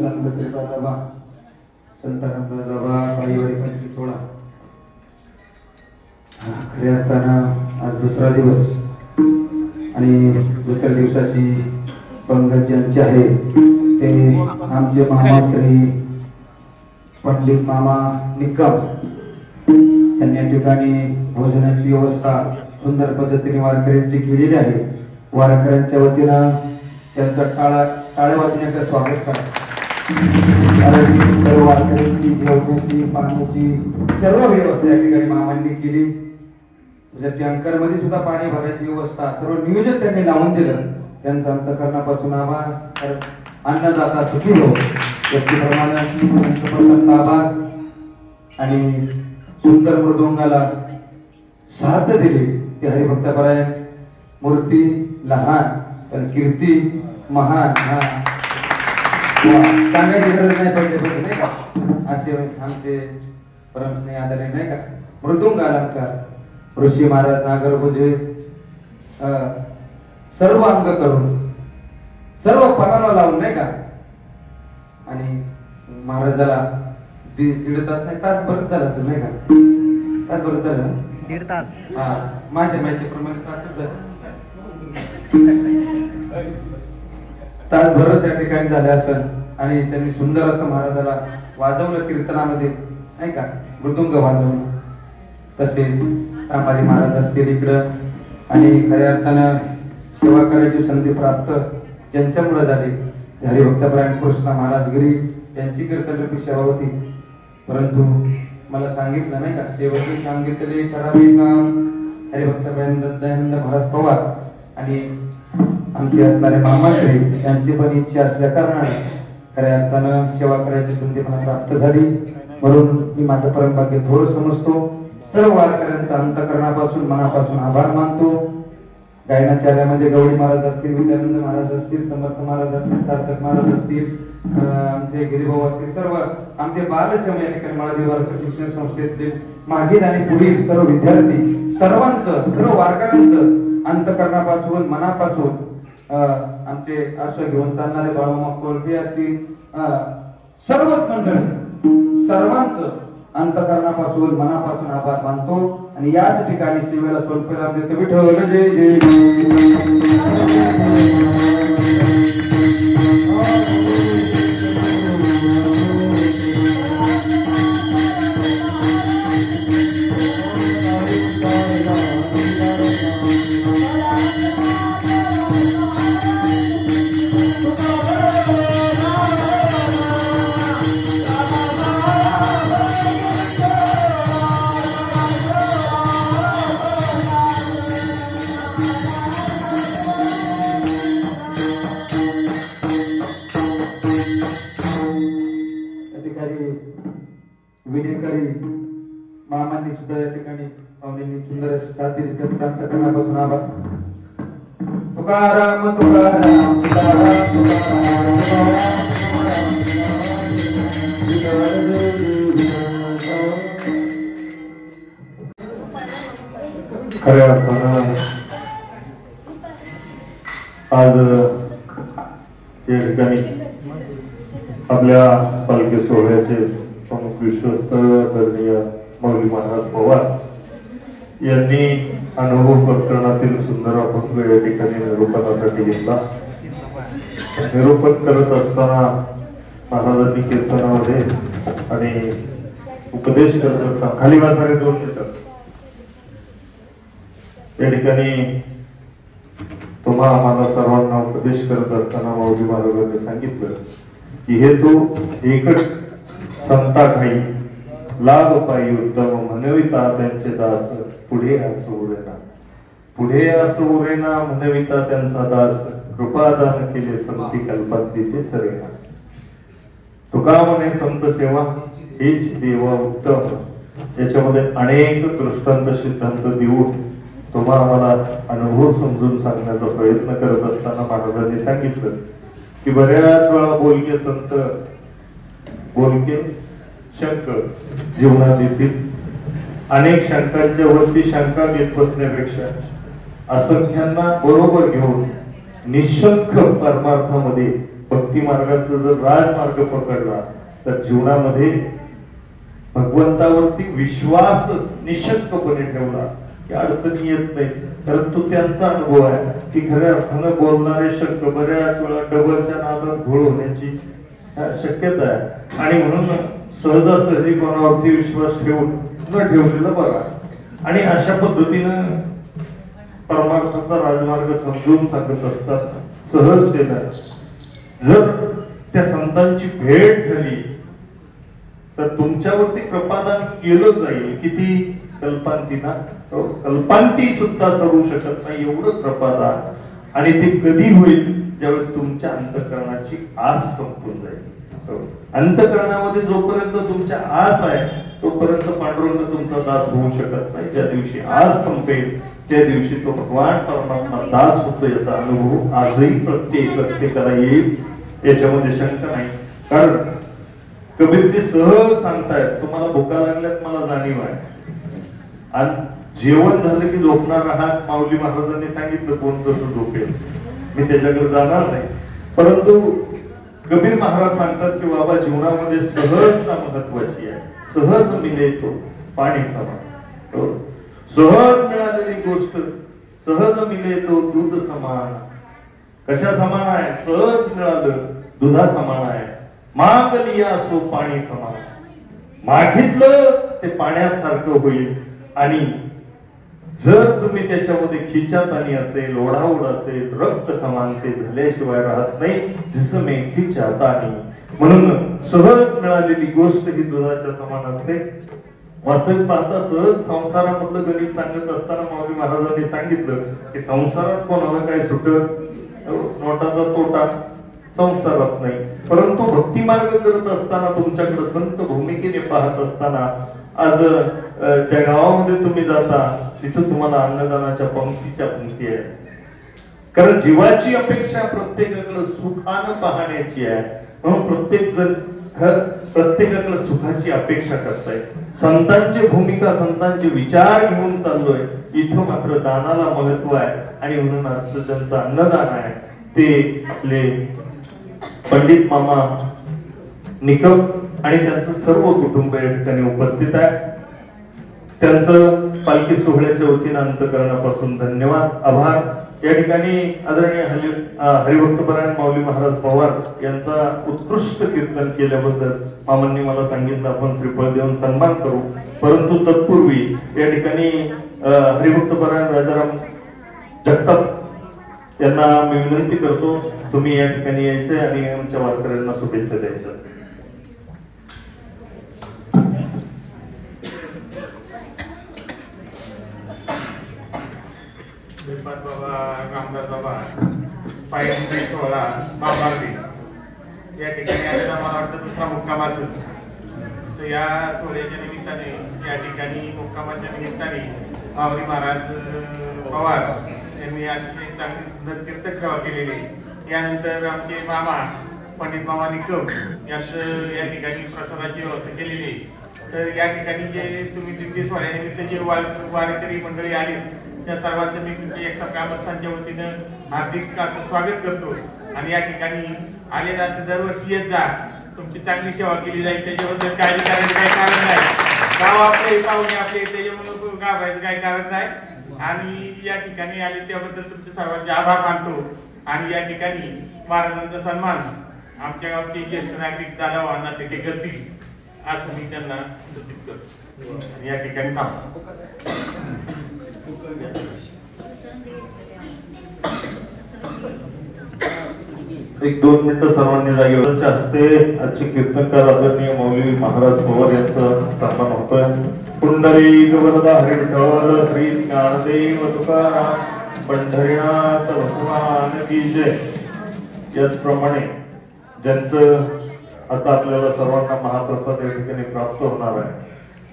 संत श्रीपादाबा संत रामदासबाबा पायवाडी 16 खऱ्या अर्थानं आज दुसरा दिवस आणि दुसऱ्या दिवसाची पंगत ज्यांची आहे ते आमचे मामा श्री पंडित मामा निकम यांनी या ठिकाणी भोजनाची व्यवस्था सुंदर पद्धतीने वारकऱ्यांची केलेली आहे. वारकऱ्यांच्या वतीनं त्यांचा टाळ्या वाजण्याचं स्वागत करा. सर्व वारकऱ्यांची जेवणाची पाण्याची सर्व व्यवस्था या ठिकाणी मामांनी केली. टँकर मध्ये सुद्धा पाणी भरायची व्यवस्था सर्व नियोजन त्यांनी लावून दिलं. त्यांचा अंतःकरणापासून आभार. अन्नदाता सुखी हो व्यक्तीप्रमाणे आभार. आणि सुंदर मृदुंगाला साथ दिली ते हरिभक्तपरायण मूर्ती लहान पण कीर्ती महान. सांगायची गरज नाही पडले नाही का असे आमचे परमस्नेही आदरणीय नाही का मृदुंग अलंकार ऋषी महाराज नागरभुजे सर्व अंग करून सर्व पदाला लावून नाही का. आणि महाराजाला दीड तास नाही तासभर झालं असेल नाही का. तासभर झालं 1.5 तास. हा माझ्या माहितीप्रमाणे तासच झालं. तासभरच या ठिकाणी झाले असेल. आणि त्यांनी सुंदर असं महाराजाला वाजवलं कीर्तनामध्ये नाही का मृदुंग वाजवलं. तसेच रामारी महाराज असतील इकडं. आणि खऱ्या अर्थानं सेवा करायची संधी प्राप्त ज्यांच्यामुळे झाली हरिभक्तपरायण कृष्ण महाराज गिरी त्यांची कीर्तनरूपी सेवा होती. परंतु मला सांगितलं नाही का सेवकी सांगितले करावे काम हरिभक्तपरायण दयानंद महाराज पवार आणि आमचे असणारे मामाश्री त्यांची पण इच्छा असल्या कारणाने खऱ्या अर्थानं सेवा करायची संधी मला प्राप्त झाली. म्हणून मी माझं परमभाग्य थोर समजतो. सर्व वारकऱ्यांचा अंतःकरणापासून मनापासून आभार मानतो. गायनाचार्यामध्ये गवळी महाराज असतील विद्यानंद महाराज असतील समर्थ महाराज असतील सार्थक महाराज असतील आमचे गिरीभाऊ असतील सर्व आमचे बालश्रम या ठिकाणी माळदेव वारकरी शिक्षण संस्थेतले मागील आणि पुढील सर्व विद्यार्थी सर्वांचं सर्व वारकऱ्यांचं अंतःकरणापासून मनापासून आमचे आश्रय घेऊन चालणारे बाळूमामा कोलबे असतील सर्वच मंडळी सर्वांचं अंतःकरणापासून मनापासून आभार मानतो. आणि याच ठिकाणी सेवेला स्वल्पविराम देतो. विठ्ठल जय जय. मामांनी सुद्धा या ठिकाणी पाहुण्यांनी सुंदर अशी साथ दिली. त्यांचा अंतःकरणापासून आभार. तुकाराम तुकाराम खऱ्या अर्थानं आज या ठिकाणी आपल्या पालखी सोहळ्याचे प्रमुख विश्वस्त आदरणीय मौली महाराज पवार यांनी अनुभव प्रकरणातील सुंदर अपंग या ठिकाणी निरूपणासाठी घेतला. निरूपण करत असताना महाराजांनी कीर्तनामध्ये आणि उपदेश करत असताना खाली वाचणारे 2 मिनिटं या ठिकाणी तुम्हा आम्हाला सर्वांना उपदेश करत असताना मौली महाराजांनी सांगितलं की हे तू एकच संता काही लाभ पायी उत्तम म्हणविता त्यांचे दास पुढे असो उरेना पुढे असो उरेना म्हणविता त्यांचा दास कृपादान केले संती कल्पातीचे सरेना. तुका म्हणे संत सेवा हीच देवा उत्तम. याच्यामध्ये अनेक दृष्टांत सिद्धांत देऊन तुम्हा आम्हाला अनुभव समजून सांगण्याचा प्रयत्न करत असताना महाराजांनी सांगितलं की बऱ्याच वेळा बोलके संत बोलके शंक जीवनात येतील. अनेक शंकांच्या वरती शंका घेत बसण्यापेक्षा असंख्यांना बरोबर घेऊन निशंक परमार्थामध्ये भक्ती मार्गाचा जर राजमार्ग पकडला तर जीवनामध्ये भगवंतावरती विश्वास निशक्कपणे ठेवला की अडचणी येत नाही. परंतु त्यांचा अनुभव आहे की खऱ्या अर्थानं बोलणारे शब्द बऱ्याच वेळा डबलच्या नादात घोळ होण्याची शक्यता आहे. आणि म्हणून सहजासहजी कोणावरती विश्वास ठेवून न ठेवलेलं बघा. आणि अशा पद्धतीनं परमार्थाचा राजमार्ग समजून सांगत असतात सहजतेनं. जर त्या संतांची भेट झाली तर तुमच्यावरती कृपादान केलं जाईल. किती कल्पांतीना कल्पांती सुद्धा सरू शकत नाही एवढं कृपादान. आणि ते कधी होईल ज्यावेळेस तुमच्या अंतःकरणाची आस संपून जाईल. अंतःकरणामध्ये जोपर्यंत तुमच्या आस आहे तोपर्यंत पांडुरंग तुमचा दास होऊ शकत नाही. ज्या दिवशी आस संपेल त्या दिवशी तो भगवान परमात्मा दास होतो याचा अनुभव आजही प्रत्येकाला येईल याच्यामध्ये शंका नाही. कारण कबीरजी सहज सांगतायत तुम्हाला भुका लागल्यात मला जाणीव आहे आणि जेवण झालं की झोपणार आहात. माऊली महाराजांनी सांगितलं कोण कसं झोपेल मी त्याच्याकडे जाणार नाही. परंतु कबीर महाराज सांगतात की बाबा जीवनामध्ये सहजता महत्वाची आहे. सहज मिले तो पाणी समान. सहज मिळालेली गोष्ट सहज मिले तो दूध समान. कशा समान आहे? सहज मिळालं दुधा समान आहे. माग लिया सो पाणी समान. मागितलं ते पाण्यासारखं होईल. आणि जर तुम्ही त्याच्यामध्ये खिचातानी असेल ओढाओढ असेल रक्त समान ते झाल्याशिवाय राहत नाही. जसं मी खिचातानी. म्हणून सहज मिळालेली गोष्ट ही दुधाच्या समान असते. वास्तविक पाहता सहज संसारामधलं गणित सांगत असताना माऊली महाराजांनी सांगितलं की संसारात कोणाला काय सुटत नोटाचा तोटा संसारात नाही. परंतु भक्ती मार्ग करत असताना तुमच्याकडे संत भूमिकेने पाहत असताना आज ज्या गावामध्ये तुम्ही जाता तिथं तुम्हाला अन्नदानाच्या पंक्तीच्या पंक्ती आहेत. कारण जीवाची अपेक्षा प्रत्येकाकडे सुखानं पाहण्याची आहे. म्हणून प्रत्येक जण प्रत्येकाकडे सुखाची अपेक्षा करताय. संतांची भूमिका संतांचे विचार घेऊन चाललोय. इथं मात्र दानाला महत्व आहे. आणि म्हणून आज ज्यांचं अन्नदान आहे ते आपले पंडित मामा निकम आणि त्यांचं सर्व कुटुंब या ठिकाणी उपस्थित आहे. त्यांचं पालखी सोहळ्याच्या वतीनं अंतःकरणापासून धन्यवाद आभार. या ठिकाणी आदरणीय हरिभक्तपरायण माऊली महाराज पवार यांचा उत्कृष्ट कीर्तन केल्याबद्दल मामांनी मला सांगितलं आपण श्रीफळ देऊन सन्मान करू. परंतु तत्पूर्वी या ठिकाणी हरिभक्तपरायण राजाराम जगताप यांना मी विनंती करतो तुम्ही या ठिकाणी यायचे आणि आमच्या वारकऱ्यांना शुभेच्छा द्यायच्या. बाबा रामदास बाबा पायरी सोहळा बाबार्डी या ठिकाणी आलेला मला वाटतं दुसरा मुक्काम असेल. तर या सोहळ्याच्या निमित्ताने या ठिकाणी मुक्कामाच्या निमित्ताने माऊली महाराज पवार यांनी अतिशय चांगली सुंदर कीर्तक सेवा केलेली. यानंतर आमचे मामा पंडित मामा निकम या ठिकाणी प्रसादाची व्यवस्था केलेली. तर या ठिकाणी जे तुम्ही दिंडी सोहळ्यानिमित्त जे वारकरी मंडळी आली त्या सर्वांचं मी तुमच्या एकता ग्रामस्थांच्या वतीनं हार्दिक असं स्वागत करतो. आणि या ठिकाणी आलेला असं दरवर्षी येत जा. तुमची चांगली सेवा केली जाईल त्याच्याबद्दल काळजी करायचं काही कारण नाही. गाव आपले पाहुणे आपले त्याच्यामुळे घाबरायचं काही कारण नाही. आणि या ठिकाणी आले त्याबद्दल तुमचे सर्वांचे आभार मानतो. आणि या ठिकाणी महाराजांचा सन्मान आमच्या गावचे ज्येष्ठ नागरिक दादा वाहना ते करतील असं मी त्यांना सूचित करतो. आणि या ठिकाणी थांबतो. एक 2 मिनिटं सर्वांनी जागेवर असते. आजचे कीर्तनकार आदरणीय मौली महाराज पवार यांचा सन्मान होतोय. पुंडलिक वरदा हरी विठ्ठल श्री ज्ञानदेव तुकाराम पंढरीनाथ भगवान की जय. याचप्रमाणे ज्यांचं आता आपल्याला सर्वांना महाप्रसाद या ठिकाणी प्राप्त होणार आहे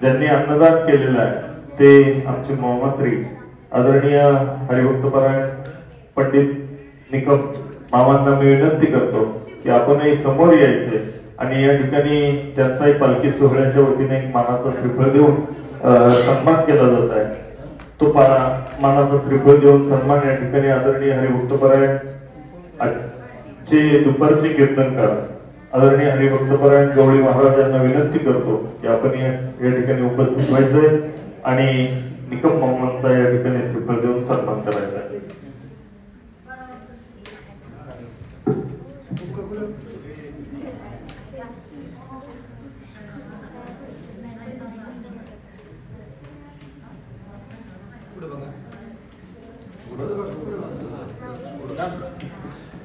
ज्यांनी अन्नदान केलेलं आहे ते आमचे मामाश्री आदरणीय हरिभक्तपरायण पंडित निकम मामांना मी विनंती करतो की आपणही समोर यायचे आणि या ठिकाणी त्यांचाही पालखी सोहळ्याच्या वतीने एक मानाचा श्रीफळ देऊन सन्मान केला जात आहे. तो मानाचा श्रीफळ देऊन सन्मान या ठिकाणी आदरणीय हरिभक्तपरायण चे दुपारचे कीर्तनकार आदरणीय हरिभक्तपरायण गवळी महाराज यांना विनंती करतो की आपण या ठिकाणी उपस्थित व्हायचंय आणि निकम मोहम्मदचा या ठिकाणी श्रीफळ देऊन सन्मान करायचा आहे.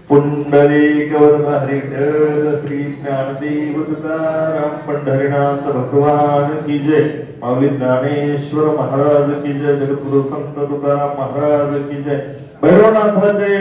पुंडलिक वरदारी विठ्ठल श्री ज्ञानदेव तुकाराम पंढरीनाथ भगवान की जय. माऊली ज्ञानेश्वर महाराज की जय. जगद्गुरु संत तुकाराम महाराज की जय. भैरवनाथाचे